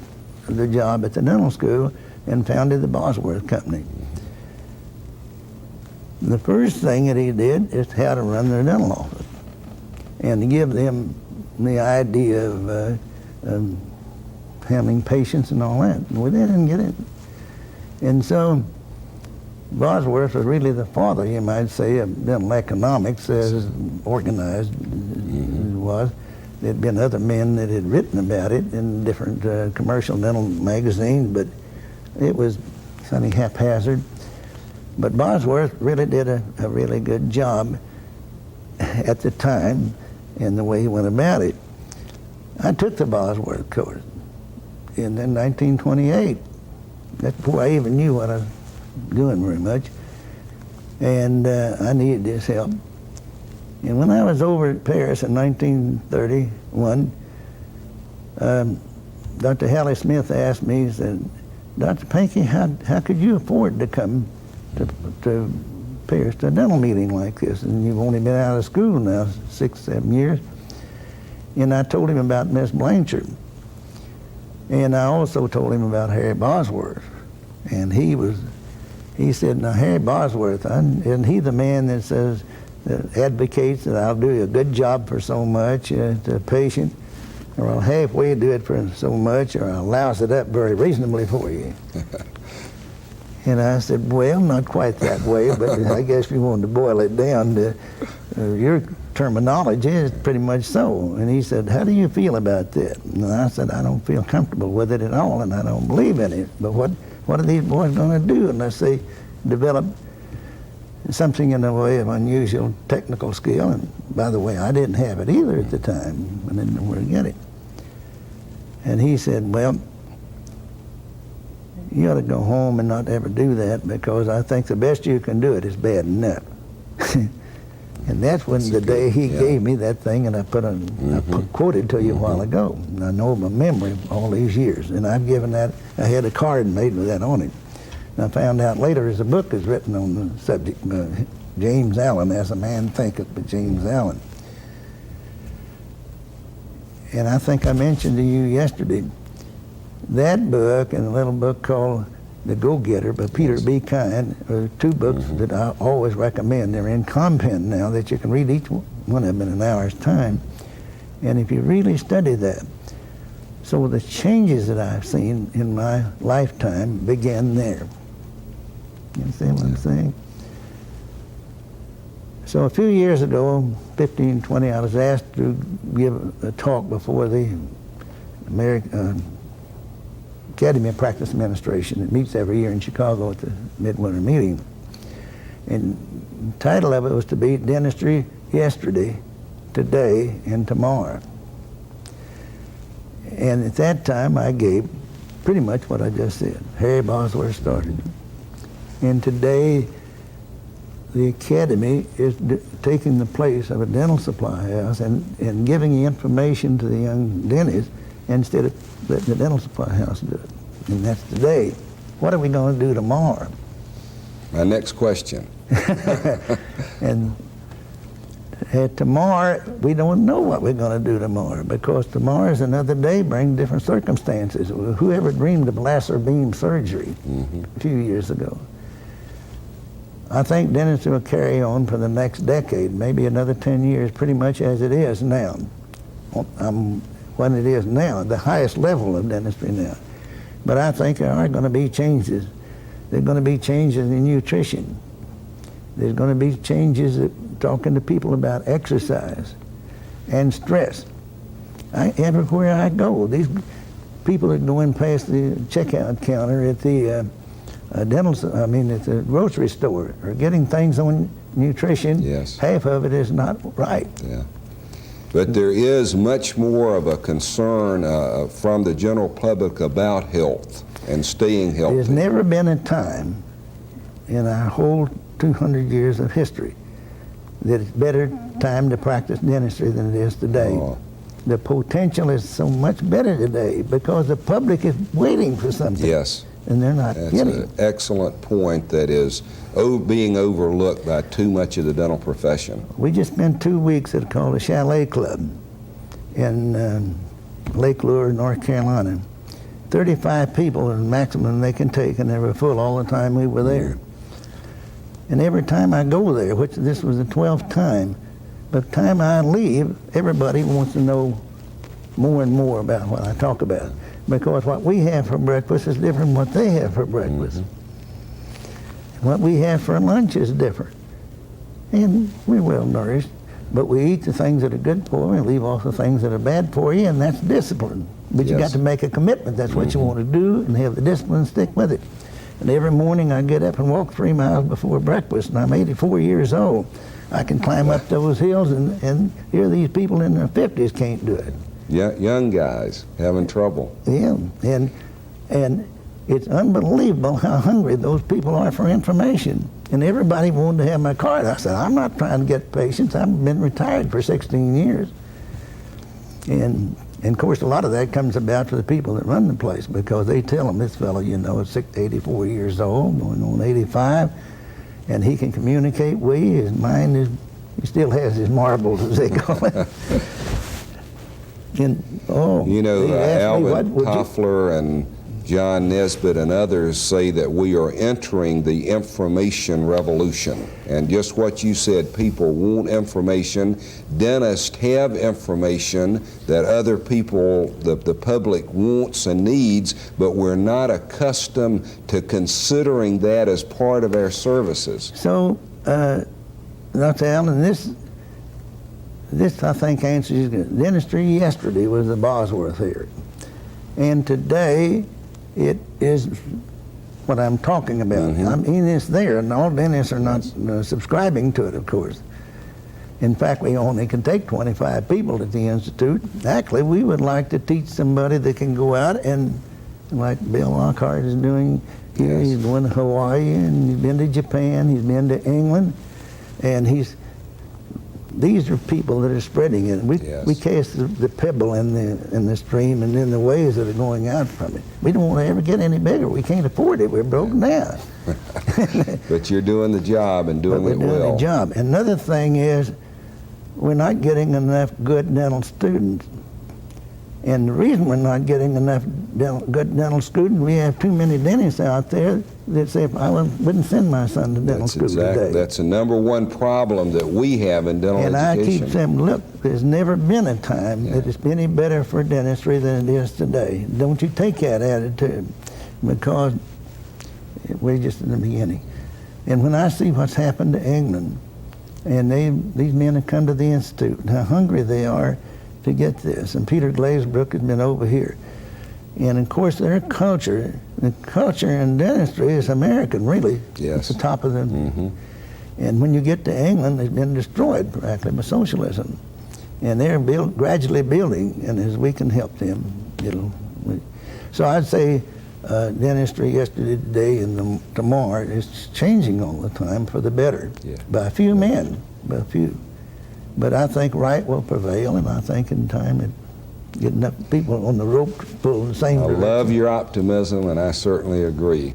Speaker 3: the job at the dental school and founded the Bosworth Company. The first thing that he did is how to run their dental office and to give them the idea of handling patients and all that. Well, they didn't get it. And so Bosworth was really the father, you might say, of dental economics as organized as it was. There had been other men that had written about it in different commercial dental magazines, but it was something haphazard. But Bosworth really did a really good job at the time in the way he went about it. I took the Bosworth course in 1928. That's before I even knew what I was doing very much. And I needed this help. And when I was over at Paris in 1931, Dr. Hallie Smith asked me, he said, Dr. Pankey, how could you afford to come to Paris to a dental meeting like this? And you've only been out of school now 6, 7 years. And I told him about Miss Blanchard. And I also told him about Harry Bosworth. And he said, now Harry Bosworth, isn't he the man that says, that advocates that I'll do a good job for so much to a patient, or I'll halfway do it for so much, or I'll louse it up very reasonably for you? And I said, well, not quite that way, but I guess if you wanted to boil it down to your terminology, is pretty much so. And he said, how do you feel about that? And I said, I don't feel comfortable with it at all, and I don't believe in it. But what are these boys going to do unless they develop something in the way of unusual technical skill? And by the way, I didn't have it either at the time. I didn't know where to get it. And he said, well, you ought to go home and not ever do that, because I think the best you can do it is bad enough. And that's when the day he gave me that thing, and I quoted to you a while ago. And I know my memory all these years. And I've given that, I had a card made with that on it. And I found out later as a book is written on the subject, James Allen, As a Man Thinketh, by James Allen. And I think I mentioned to you yesterday, that book and a little book called The Go-Getter by Peter B. Kind are two books that I always recommend. They're in compendium now that you can read each one of them in an hour's time. And if you really study that, so the changes that I've seen in my lifetime began there. You understand what I'm saying? So a few years ago, 15, 20, I was asked to give a talk before the Academy of Practice Administration. It meets every year in Chicago at the midwinter meeting. And the title of it was to be Dentistry Yesterday, Today, and Tomorrow. And at that time, I gave pretty much what I just said. Harry Bosworth started. And today, the Academy is taking the place of a dental supply house and giving the information to the young dentists instead of letting the dental supply house do it. And that's today. What are we going to do tomorrow?
Speaker 2: My next question.
Speaker 3: And tomorrow, we don't know what we're going to do tomorrow, because tomorrow is another day, bring different circumstances. Whoever dreamed of laser beam surgery a few years ago? I think dentistry will carry on for the next decade, maybe another 10 years, pretty much as it is now. When it is now, the highest level of dentistry now. But I think there are going to be changes. There are going to be changes in nutrition. There's going to be changes talking to people about exercise and stress. Everywhere I go, these people are going past the checkout counter at the at the grocery store are getting things on nutrition.
Speaker 2: Yes.
Speaker 3: Half of it is not right.
Speaker 2: Yeah. But there is much more of a concern from the general public about health and staying healthy.
Speaker 3: There's never been a time in our whole 200 years of history that it's better time to practice dentistry than it is today.
Speaker 2: Oh.
Speaker 3: The potential is so much better today because the public is waiting for something.
Speaker 2: Yes.
Speaker 3: And they're not
Speaker 2: That's
Speaker 3: getting
Speaker 2: an
Speaker 3: it.
Speaker 2: excellent point that is being overlooked by too much of the dental profession.
Speaker 3: We just spent 2 weeks at called the Chalet Club in Lake Lure, North Carolina. 35 people is the maximum they can take, and they were full all the time we were there. And every time I go there, which this was the 12th time, by the time I leave, everybody wants to know more and more about what I talk about. Because what we have for breakfast is different from what they have for breakfast. Mm-hmm. What we have for lunch is different. And we're well nourished, but we eat the things that are good for you and leave off the things that are bad for you, and that's discipline. But you got to make a commitment. That's what you want to do, and have the discipline and stick with it. And every morning I get up and walk 3 miles before breakfast, and I'm 84 years old. I can climb up those hills, and here these people in their 50s can't do it.
Speaker 2: Yeah, young guys having trouble.
Speaker 3: Yeah, and it's unbelievable how hungry those people are for information. And everybody wanted to have my card. I said, I'm not trying to get patients. I've been retired for 16 years. And of course, a lot of that comes about for the people that run the place, because they tell them, this fellow, is 84 years old, going on 85, and he can communicate with you. His mind is, he still has his marbles, as they call it. And,
Speaker 2: Alvin Toffler and John Nesbitt and others say that we are entering the information revolution. And just what you said, people want information. Dentists have information that other people, the public wants and needs, but we're not accustomed to considering that as part of our services.
Speaker 3: So, Dr. Allen, this I think answers dentistry. Yesterday was the Bosworth here, and today it is what I'm talking about.
Speaker 2: Mm-hmm.
Speaker 3: I mean, it's there, and all dentists are not subscribing to it, of course. In fact, we only can take 25 people at the Institute. Actually, we would like to teach somebody that can go out and, like Bill Lockhart is doing here, he's going to Hawaii, and he's been to Japan, he's been to England, and these are people that are spreading it. We cast the pebble in the stream and in the waves that are going out from it. We don't want to ever get any bigger. We can't afford it. We're broken down.
Speaker 2: But you're doing the job and doing it well.
Speaker 3: We're doing the job. Another thing is, we're not getting enough good dental students. And the reason we're not getting enough good dental students, we have too many dentists out there that say, I wouldn't send my son to dental school today.
Speaker 2: That's the number one problem that we have in dental education.
Speaker 3: And I keep saying, look, there's never been a time that it's any better for dentistry than it is today. Don't you take that attitude, because we're just in the beginning. And when I see what's happened to England, and these men have come to the Institute, and how hungry they are to get this. And Peter Glazebrook has been over here. And of course, their culture, the culture in dentistry is American, really.
Speaker 2: Yes.
Speaker 3: It's the top of the... Mm-hmm. And when you get to England, it's been destroyed practically by socialism. And they're gradually building, and as we can help them, So I'd say dentistry yesterday, today, and tomorrow is changing all the time for the better. Yeah. By a few men, by a few. But I think right will prevail, and I think in time it get enough people on the rope to pull the same direction.
Speaker 2: I love your optimism, and I certainly agree.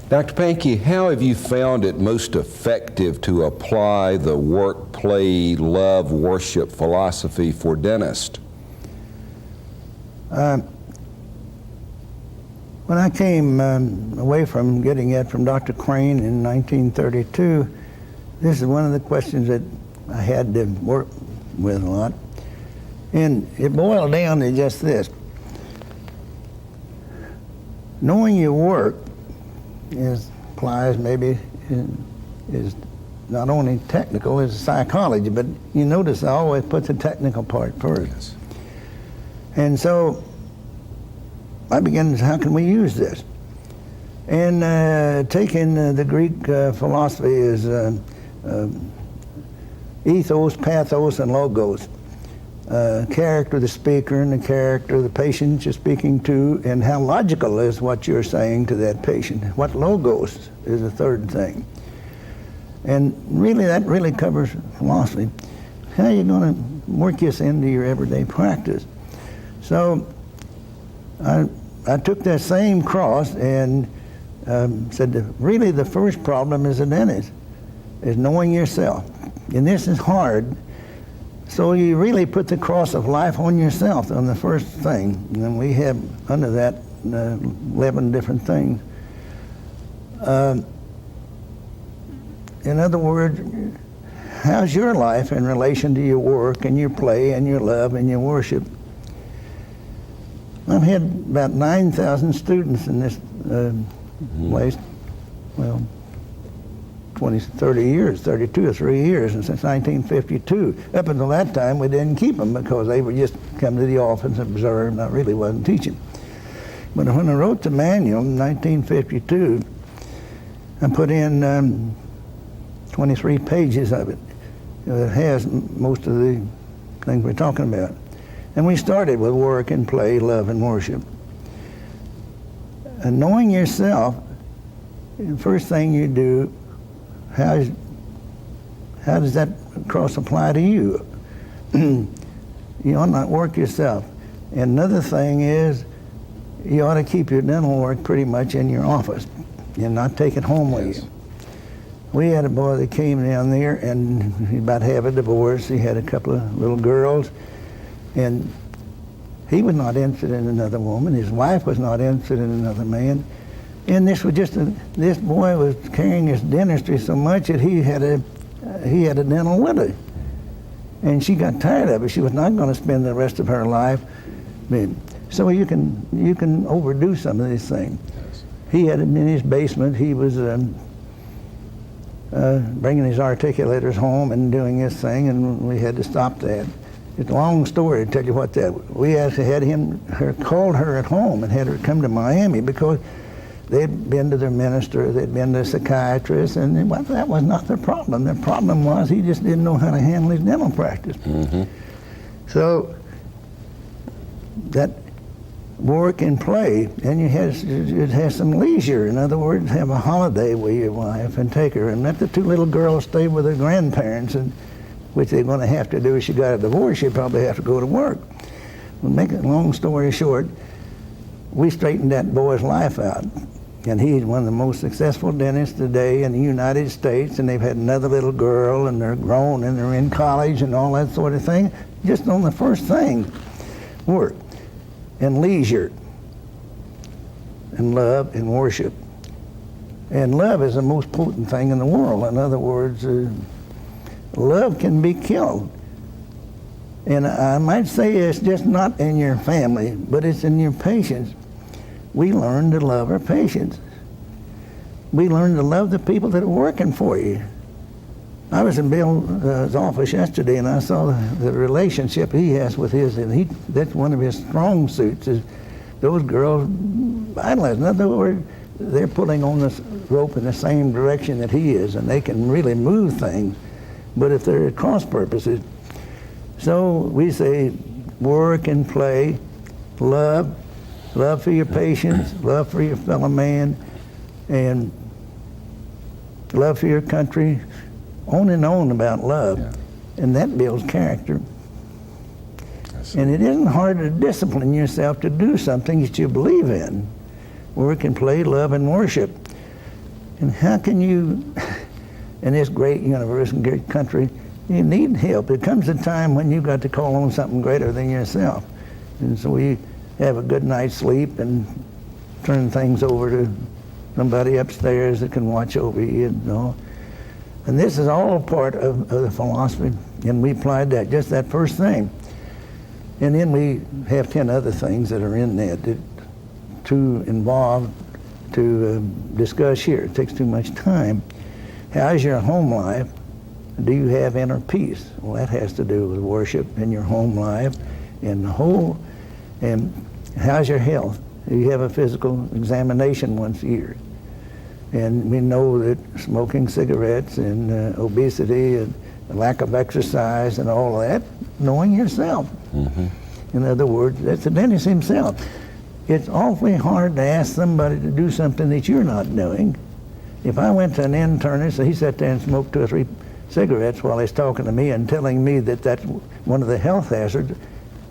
Speaker 2: Dr. Pankey, how have you found it most effective to apply the work, play, love, worship philosophy for dentists?
Speaker 3: When I came away from getting it from Dr. Crane in 1932, this is one of the questions that I had to work with a lot. And it boiled down to just this. Knowing your work applies maybe is not only technical as psychology, but you notice I always put the technical part first.
Speaker 2: Yes.
Speaker 3: And so I began, how can we use this? And taking the Greek philosophy is ethos, pathos, and logos. Character of the speaker and the character of the patient you're speaking to, and how logical is what you're saying to that patient. What logos is the third thing. And really, that really covers philosophy. How are you going to work this into your everyday practice? So I took that same cross and said that really the first problem as a dentist is knowing yourself. And this is hard. So you really put the cross of life on yourself on the first thing. And we have under that 11 different things. In other words, how's your life in relation to your work and your play and your love and your worship? I've had about 9,000 students in this place, well, 20, 30 years, 32 or 3 years, and since 1952. Up until that time, we didn't keep them because they would just come to the office and observe, and I really wasn't teaching. But when I wrote the manual in 1952, I put in 23 pages of it. It has most of the things we're talking about. And we started with work and play, love and worship. And knowing yourself, the first thing you do, how does that cross apply to you? You ought not work yourself. And another thing is, you ought to keep your dental work pretty much in your office and not take it home with you. We had a boy that came down there, and he about had a divorce. He had a couple of little girls, and he was not interested in another woman. His wife was not interested in another man. And this was just this boy was carrying his dentistry so much that he had a dental widow, and she got tired of it. She was not going to spend the rest of her life. So you can overdo some of these things. Yes. He had it in his basement. He was bringing his articulators home and doing this thing, and we had to stop that. It's a long story to tell you what that. We actually had called her at home and had her come to Miami because they'd been to their minister, they'd been to a psychiatrist, and that was not their problem. Their problem was he just didn't know how to handle his dental practice. Mm-hmm. So that work and play, and you have some leisure. In other words, have a holiday with your wife and take her, and let the two little girls stay with their grandparents, and which they're going to have to do. If she got a divorce, she'd probably have to go to work. Well, make a long story short, we straightened that boy's life out. And he's one of the most successful dentists today in the United States, and they've had another little girl, and they're grown, and they're in college, and all that sort of thing. Just on the first thing, work, and leisure, and love, and worship. And love is the most potent thing in the world. In other words, love can be killed. And I might say it's just not in your family, but it's in your patients. We learn to love our patients. We learn to love the people that are working for you. I was in Bill's office yesterday, and I saw the relationship he has with his, and that's one of his strong suits, is those girls idolize. In other words, they're pulling on this rope in the same direction that he is, and they can really move things, but if they're at cross purposes. So we say work and play, love for your patients, love for your fellow man, and love for your country, on and on about love. Yeah. And that builds character. And it isn't hard to discipline yourself to do something that you believe in. Work and play, love and worship. And how can you, in this great universe and great country, you need help. There comes a time when you've got to call on something greater than yourself. And so we have a good night's sleep and turn things over to somebody upstairs that can watch over you, you know. And this is all part of the philosophy, and we applied that, just that first thing. And then we have 10 other things that are in that to involve, to discuss here. It takes too much time. How's your home life? Do you have inner peace? Well, that has to do with worship in your home life and and how's your health? Do you have a physical examination once a year? And we know that smoking cigarettes and obesity and lack of exercise and all that, knowing yourself. In other words, that's the dentist himself. It's awfully hard to ask somebody to do something that you're not doing. If I went to an internist and he sat there and smoked 2 or 3 cigarettes while he's talking to me and telling me that that's one of the health hazards,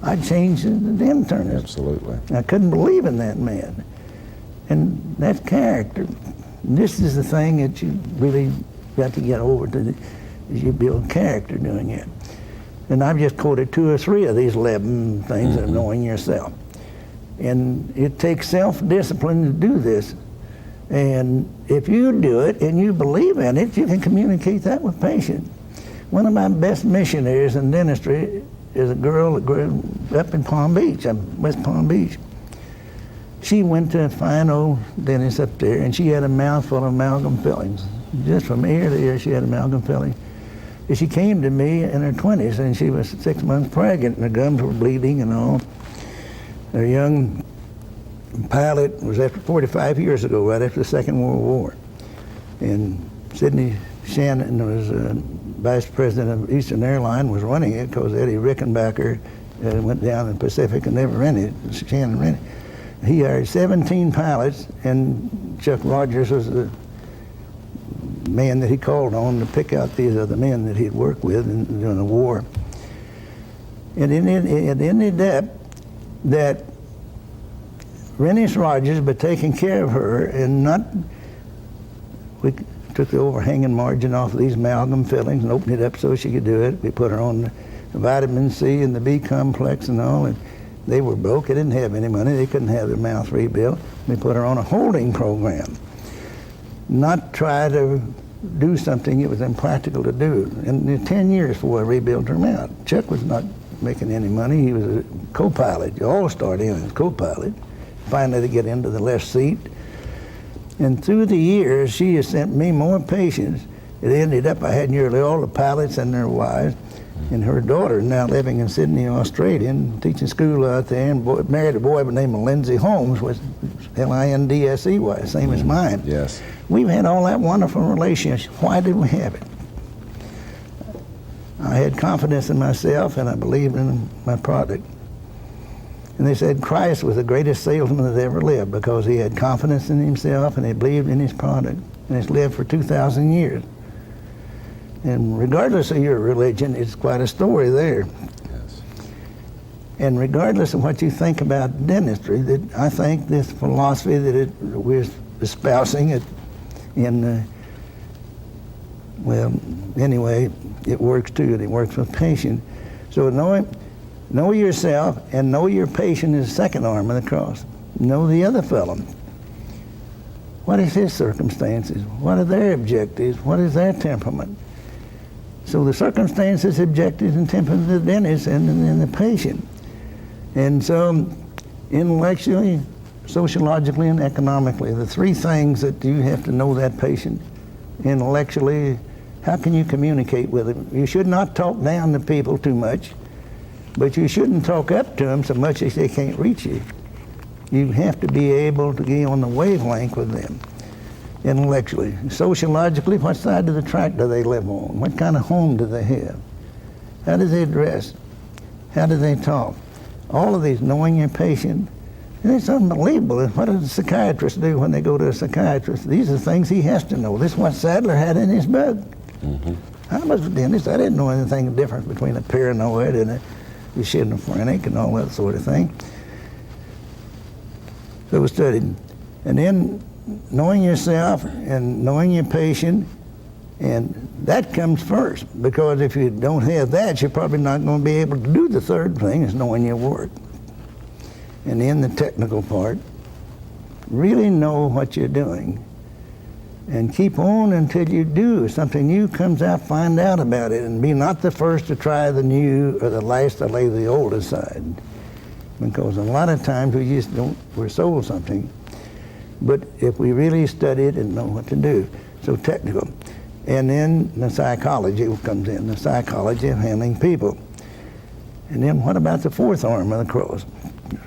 Speaker 3: I'd change the internist.
Speaker 2: Absolutely.
Speaker 3: I couldn't believe in that man. And that's character. And this is the thing that you really got to get over to, is you build character doing it. And I've just quoted 2 or 3 of these 11 things of knowing yourself. And it takes self-discipline to do this. And if you do it and you believe in it, you can communicate that with patients. One of my best missionaries in dentistry is a girl that grew up in Palm Beach, West Palm Beach. She went to a fine old dentist up there, and she had a mouthful of amalgam fillings. Just from ear to ear, she had amalgam fillings. And she came to me in her 20s, and she was 6 months pregnant, and her gums were bleeding and all. Her young pilot was after 45 years ago, right after the Second World War. And Sidney Shannon was vice president of Eastern Airline, was running it because Eddie Rickenbacker went down in the Pacific and never rented it. Shannon rented it. He hired 17 pilots, and Chuck Rogers was the man that he called on to pick out these other men that he'd worked with during the war. And it ended up that Rennies Rogers, by taking care of her and we took the overhanging margin off of these amalgam fillings and opened it up so she could do it. We put her on the vitamin C and the B complex and all, and they were broke. They didn't have any money. They couldn't have their mouth rebuilt. We put her on a holding program, not try to do something it was impractical to do. And 10 years before I rebuilt her mouth. Chuck was not making any money. He was a co-pilot. You all start in as co-pilot. Finally, to get into the left seat. And through the years, she has sent me more patients. It ended up I had nearly all the pilots and their wives, and her daughter now living in Sydney, Australia, and teaching school out there, and married a boy by the name of Lindsey Holmes, was Lindsey, same as mine.
Speaker 2: Yes.
Speaker 3: We've had all that wonderful relationship. Why did we have it? I had confidence in myself, and I believed in my product. And they said Christ was the greatest salesman that ever lived because he had confidence in himself and he believed in his product. And it's lived for 2,000 years. And regardless of your religion, it's quite a story there.
Speaker 2: Yes.
Speaker 3: And regardless of what you think about dentistry, that I think this philosophy that we're espousing it well, anyway, it works too, and it works with patients. So know yourself and know your patient is the second arm of the cross. Know the other fellow. What is his circumstances? What are their objectives? What is their temperament? So the circumstances, objectives, and temperament of the dentist and the patient. And so intellectually, sociologically, and economically, the 3 things that you have to know that patient. Intellectually, how can you communicate with them? You should not talk down to people too much. But you shouldn't talk up to them so much that they can't reach you. You have to be able to be on the wavelength with them, intellectually. Sociologically, what side of the track do they live on? What kind of home do they have? How do they dress? How do they talk? All of these, knowing your patient. And it's unbelievable. What does a psychiatrist do when they go to a psychiatrist? These are things he has to know. This is what Sadler had in his book. I was a dentist. I didn't know anything different between a paranoid and a schizophrenic and all that sort of thing. So we studied. And then knowing yourself and knowing your patient, and that comes first, because if you don't have that, you're probably not going to be able to do the third thing, is knowing your work. And then the technical part, really know what you're doing. And keep on until you do. If something new comes out, find out about it, and be not the first to try the new or the last to lay the old aside. Because a lot of times we're sold something. But if we really study it and know what to do. So technical. And then the psychology comes in, the psychology of handling people. And then what about the fourth arm of the cross?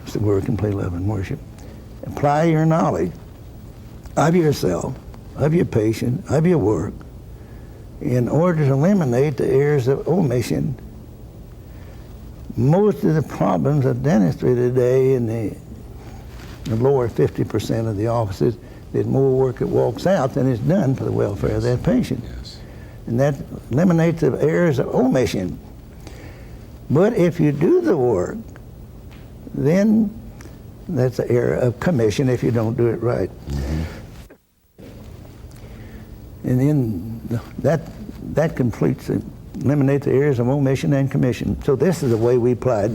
Speaker 3: It's the work and play, love, and worship. Apply your knowledge of yourself, of your patient, of your work, in order to eliminate the errors of omission. Most of the problems of dentistry today in the lower 50% of the offices, there's more work that walks out than is done for the welfare of that patient.
Speaker 2: Yes.
Speaker 3: And that eliminates the errors of omission. But if you do the work, then that's an error of commission if you don't do it right. Mm-hmm. And then that completes it, eliminates the errors of omission and commission. So this is the way we applied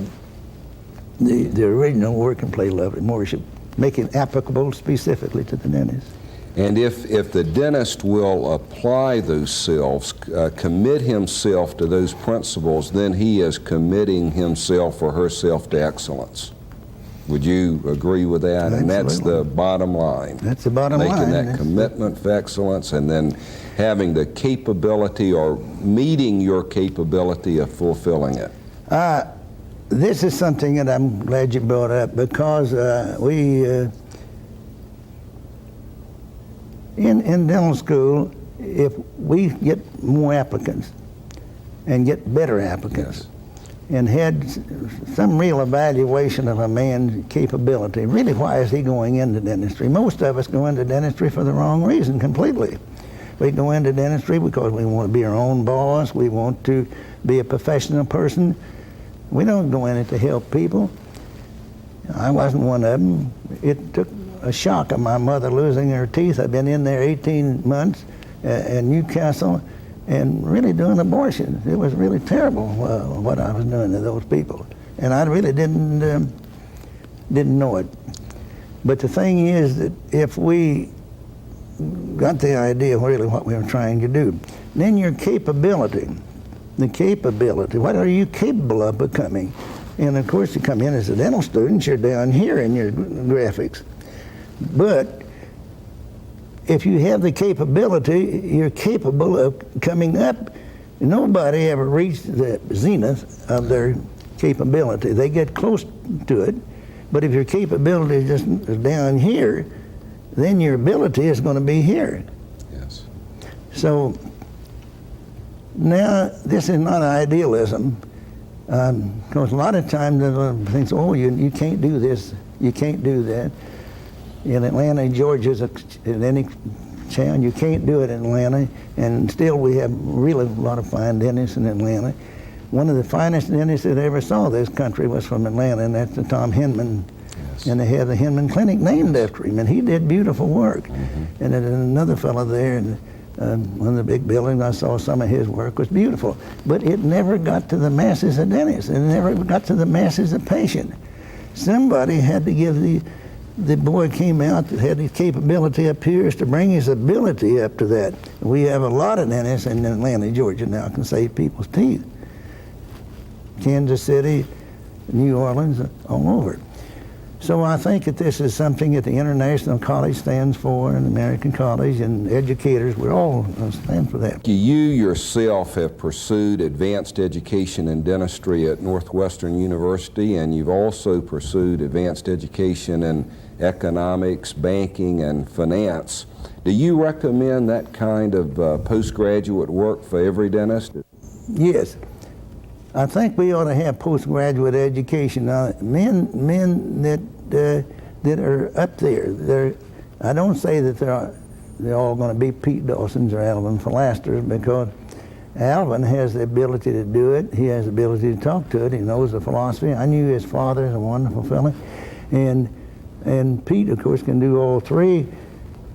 Speaker 3: the original work and play, love, and worship, make it applicable specifically to the dentist.
Speaker 2: And if the dentist will apply those selves, commit himself to those principles, then he is committing himself or herself to excellence. Would you agree with that?
Speaker 3: Absolutely.
Speaker 2: And that's the bottom line.
Speaker 3: That's the bottom line.
Speaker 2: Making that commitment for excellence, and then having the capability or meeting your capability of fulfilling it.
Speaker 3: This is something that I'm glad you brought up, because in dental school, if we get more applicants and get better applicants, and had some real evaluation of a man's capability, really, why is he going into dentistry? Most of us go into dentistry for the wrong reason completely. We go into dentistry because we want to be our own boss, we want to be a professional person. We don't go in it to help people. I wasn't one of them. It took a shock of my mother losing her teeth. I've been in there 18 months in Newcastle and really doing abortions. It was really terrible what I was doing to those people. And I really didn't know it. But the thing is that if we got the idea of really what we were trying to do, then your capability, what are you capable of becoming? And of course, you come in as a dental student, you're down here in your graphics. But if you have the capability, you're capable of coming up. Nobody ever reached the zenith of their capability. They get close to it, but if your capability is just down here, then your ability is going to be here.
Speaker 2: Yes.
Speaker 3: So now, this is not idealism, because a lot of times they think, oh, you can't do this, you can't do that. In Atlanta, Georgia, in any town, you can't do it in Atlanta, and still we have really a lot of fine dentists in Atlanta. One of the finest dentists that ever saw this country was from Atlanta, and that's Tom Hinman. Yes. And they had the Hinman Clinic named after him, and he did beautiful work. Mm-hmm. And then another fellow there, and one of the big buildings, I saw some of his work, was beautiful. But it never got to the masses of dentists. It never got to the masses of patients. Somebody had to give the boy came out that had his capability up here is to bring his ability up to that. We have a lot of dentists in Atlanta, Georgia now can save people's teeth. Kansas City, New Orleans, all over. So I think that this is something that the International College stands for, and the American College, and educators, we all stand for that.
Speaker 2: You yourself have pursued advanced education in dentistry at Northwestern University, and you've also pursued advanced education in economics, banking, and finance. Do you recommend that kind of postgraduate work for every dentist?
Speaker 3: Yes. I think we ought to have postgraduate education. Now, men that are up there, I don't say that they're all going to be Pete Dawsons or Alvin Filasters, because Alvin has the ability to do it. He has the ability to talk to it. He knows the philosophy. I knew his father is a wonderful fellow. And Pete, of course, can do all three.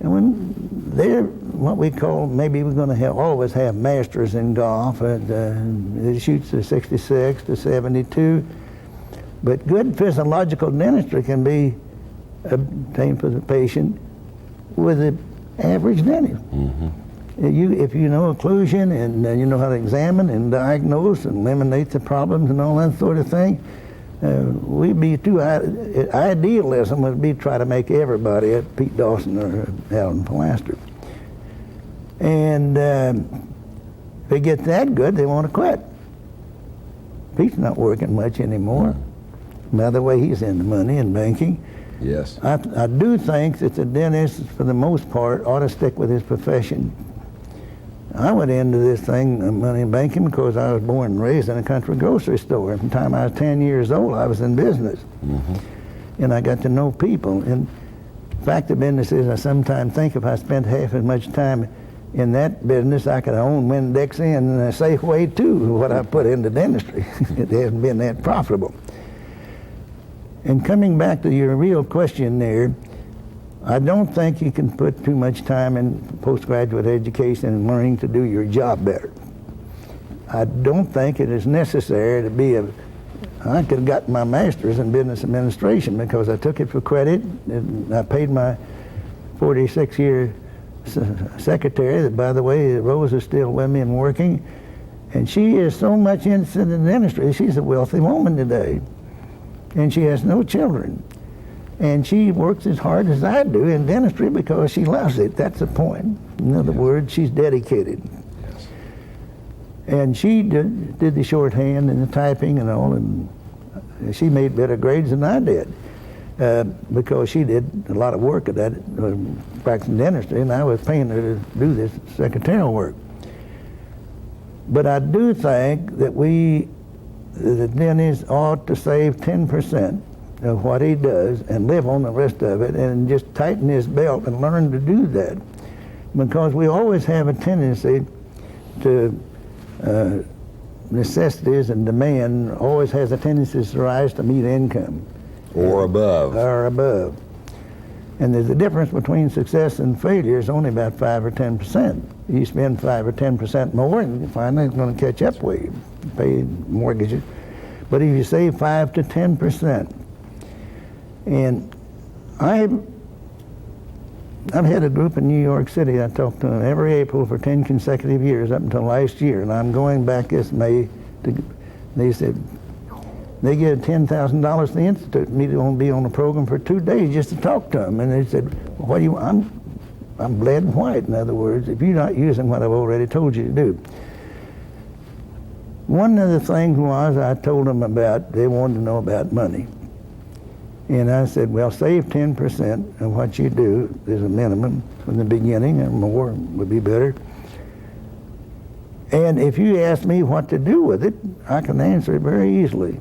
Speaker 3: And when they're what we call, maybe we're going to always have masters in golf. It shoots to 66 to 72. But good physiological dentistry can be obtained for the patient with the average dentist. Mm-hmm. If you know occlusion and you know how to examine and diagnose and eliminate the problems and all that sort of thing, idealism would be try to make everybody a Pete Dawson or Alvin Filaster. And if they get that good, they want to quit. Pete's not working much anymore. By the way, he's into money and banking.
Speaker 2: Yes.
Speaker 3: I do think that the dentist, for the most part, ought to stick with his profession. I went into this thing, money and banking, because I was born and raised in a country grocery store. From the time I was 10 years old, I was in business. And I got to know people. And the fact of business is, I sometimes think if I spent half as much time in that business, I could own Winn-Dixie and Safeway too, what I put into dentistry. It hasn't been that profitable. And coming back to your real question there, I don't think you can put too much time in postgraduate education and learning to do your job better. I don't think it is necessary to be I could have gotten my master's in business administration because I took it for credit, and I paid my 46-year secretary, that, by the way, Rose is still with me and working, and she is so much interested in dentistry. She's a wealthy woman today, and she has no children. And she works as hard as I do in dentistry because she loves it. That's the point. In other words, she's dedicated.
Speaker 2: Yes.
Speaker 3: And she did the shorthand and the typing and all, and she made better grades than I did because she did a lot of work at that, practicing dentistry, and I was paying her to do this secretarial work. But I do think that the dentist ought to save 10% of what he does and live on the rest of it, and just tighten his belt and learn to do that, because we always have a tendency to necessities and demand always has a tendency to rise to meet income
Speaker 2: or above.
Speaker 3: And there's a difference between success and failure is only about 5 or 10%. You spend 5 or 10% more, and finally it's going to catch up with you, pay mortgages. But if you save 5 to 10%, and I've had a group in New York City. I talked to them every April for 10 consecutive years up until last year, and I'm going back this May. They said they give $10,000 to the Institute, and me to only be on the program for 2 days just to talk to them. And they said, "What do you?" I'm bled and white. In other words, if you're not using what I've already told you to do. One of the things was I told them about, they wanted to know about money. And I said, well, save 10% of what you do. There's a minimum from the beginning, and more would be better. And if you ask me what to do with it, I can answer it very easily.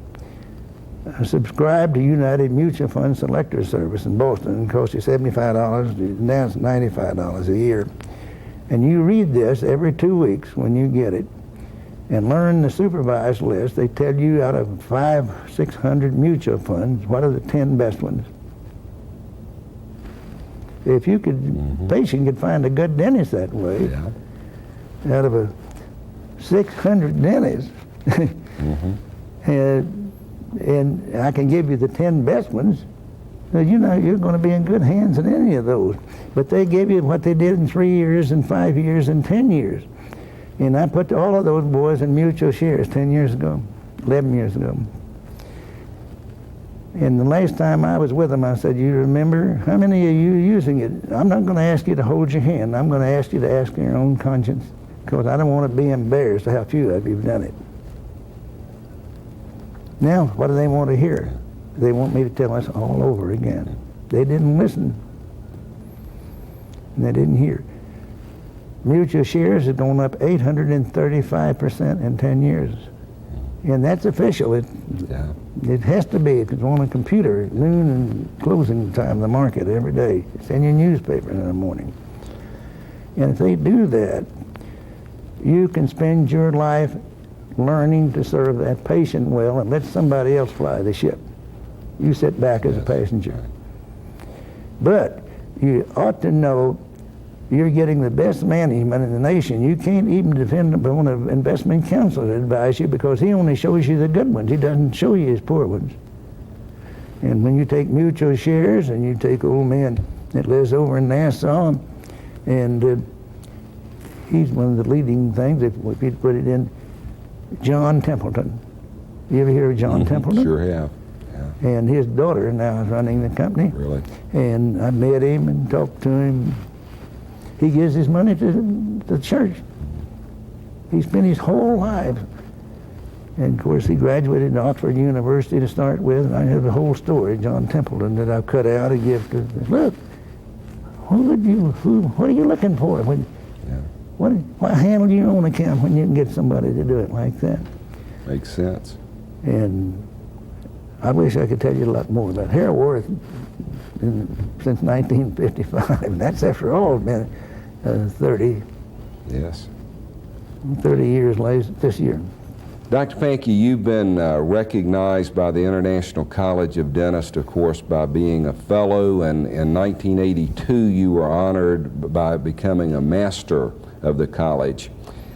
Speaker 3: I subscribe to United Mutual Fund Selector Service in Boston. It costs you $75, now it's $95 a year. And you read this every 2 weeks when you get it, and learn the supervised list. They tell you out of 500-600 mutual funds, what are the 10 best ones. If you could, patient could find a good dentist that way, out of a 600 dentists, and I can give you the 10 best ones, you know you're going to be in good hands in any of those. But they give you what they did in 3 years and 5 years and 10 years. And I put all of those boys in mutual shares 10 years ago, 11 years ago. And the last time I was with them, I said, you remember, how many of you using it? I'm not going to ask you to hold your hand. I'm going to ask you to ask your own conscience, because I don't want to be embarrassed how few of you have done it. Now, what do they want to hear? They want me to tell us all over again. They didn't listen. And they didn't hear. Mutual shares have gone up 835% in 10 years. And that's official. It has to be. It's on a computer at noon and closing time of the market every day. It's in your newspaper in the morning. And if they do that, you can spend your life learning to serve that patient well and let somebody else fly the ship. You sit back as a passenger. But you ought to know you're getting the best management in the nation. You can't even depend upon an investment counsel to advise you, because he only shows you the good ones. He doesn't show you his poor ones. And when you take mutual shares and you take old man that lives over in Nassau, and he's one of the leading things, if you put it in, John Templeton. You ever hear of John Templeton?
Speaker 2: Sure have. Yeah.
Speaker 3: And his daughter now is running the company.
Speaker 2: Really?
Speaker 3: And I met him and talked to him. he gives his money to the church. He spent his whole life. And of course, he graduated at Oxford University to start with. And I have the whole story, John Templeton, that I've cut out and give to. Look, what are you looking for? What handle do you own account when you can get somebody to do it like that?
Speaker 2: Makes sense.
Speaker 3: And I wish I could tell you a lot more about Hareworth since 1955. That's after all been 30 years later this year.
Speaker 2: Dr. Pankey, you've been recognized by the International College of Dentists, of course, by being a fellow, and in 1982 you were honored by becoming a master of the college.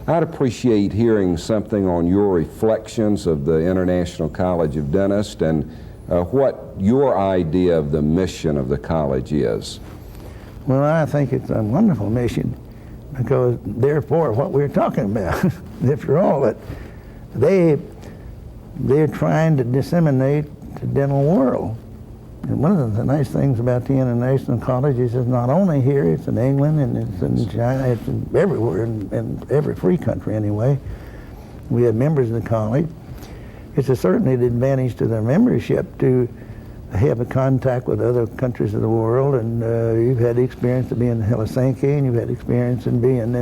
Speaker 2: I'd appreciate hearing something on your reflections of the International College of Dentists and what your idea of the mission of the college is.
Speaker 3: Well, I think it's a wonderful mission because therefore what we're talking about, after all, that they're trying to disseminate the dental world. And one of the nice things about the international colleges is not only here, it's in England and it's in China, it's everywhere, in every free country anyway. We have members of the college. It's certainly an advantage to their membership to have a contact with other countries of the world, and you've had the experience of being in Helsinki, and you've had experience in being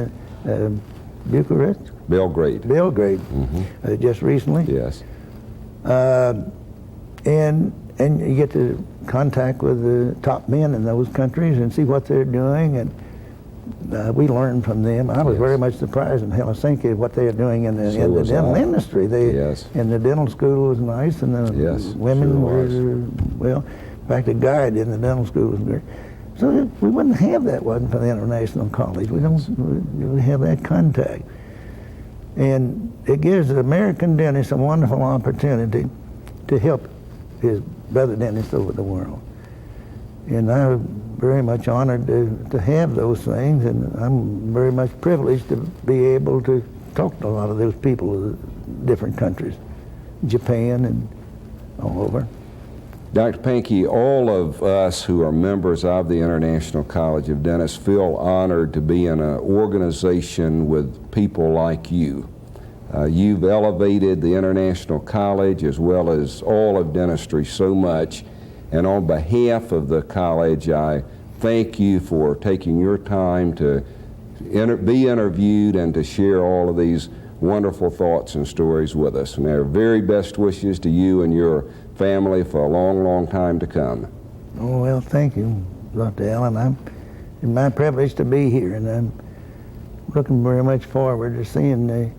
Speaker 3: in Bucharest?
Speaker 2: Belgrade.
Speaker 3: Just recently.
Speaker 2: Yes.
Speaker 3: And you get to contact with the top men in those countries and see what they're doing, and we learn from them. I was very much surprised in Helsinki at what they are doing in the dental industry. And the dental school was nice, and the women were, well, in fact, a guide in the dental school was great. So we wouldn't have that wasn't for the international college. We don't really have that contact. And it gives the American dentist a wonderful opportunity to help his brother dentists over the world. And I'm very much honored to have those things, and I'm very much privileged to be able to talk to a lot of those people of different countries, Japan and all over.
Speaker 2: Dr. Pankey, all of us who are members of the International College of Dentists feel honored to be in an organization with people like you. You've elevated the International College as well as all of dentistry so much, and on behalf of the college, I thank you for taking your time to be interviewed and to share all of these wonderful thoughts and stories with us. And our very best wishes to you and your family for a long, long time to come.
Speaker 3: Oh, well, thank you, Dr. Allen. It's my privilege to be here, and I'm looking very much forward to seeing the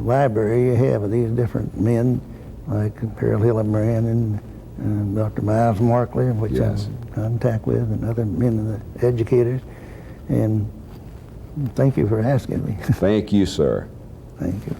Speaker 3: library you have of these different men, like Pearl Hillenbrand and Dr. Miles Markley, which I'm in contact with, and other men of the educators. And thank you for asking me.
Speaker 2: Thank you, sir.
Speaker 3: Thank you.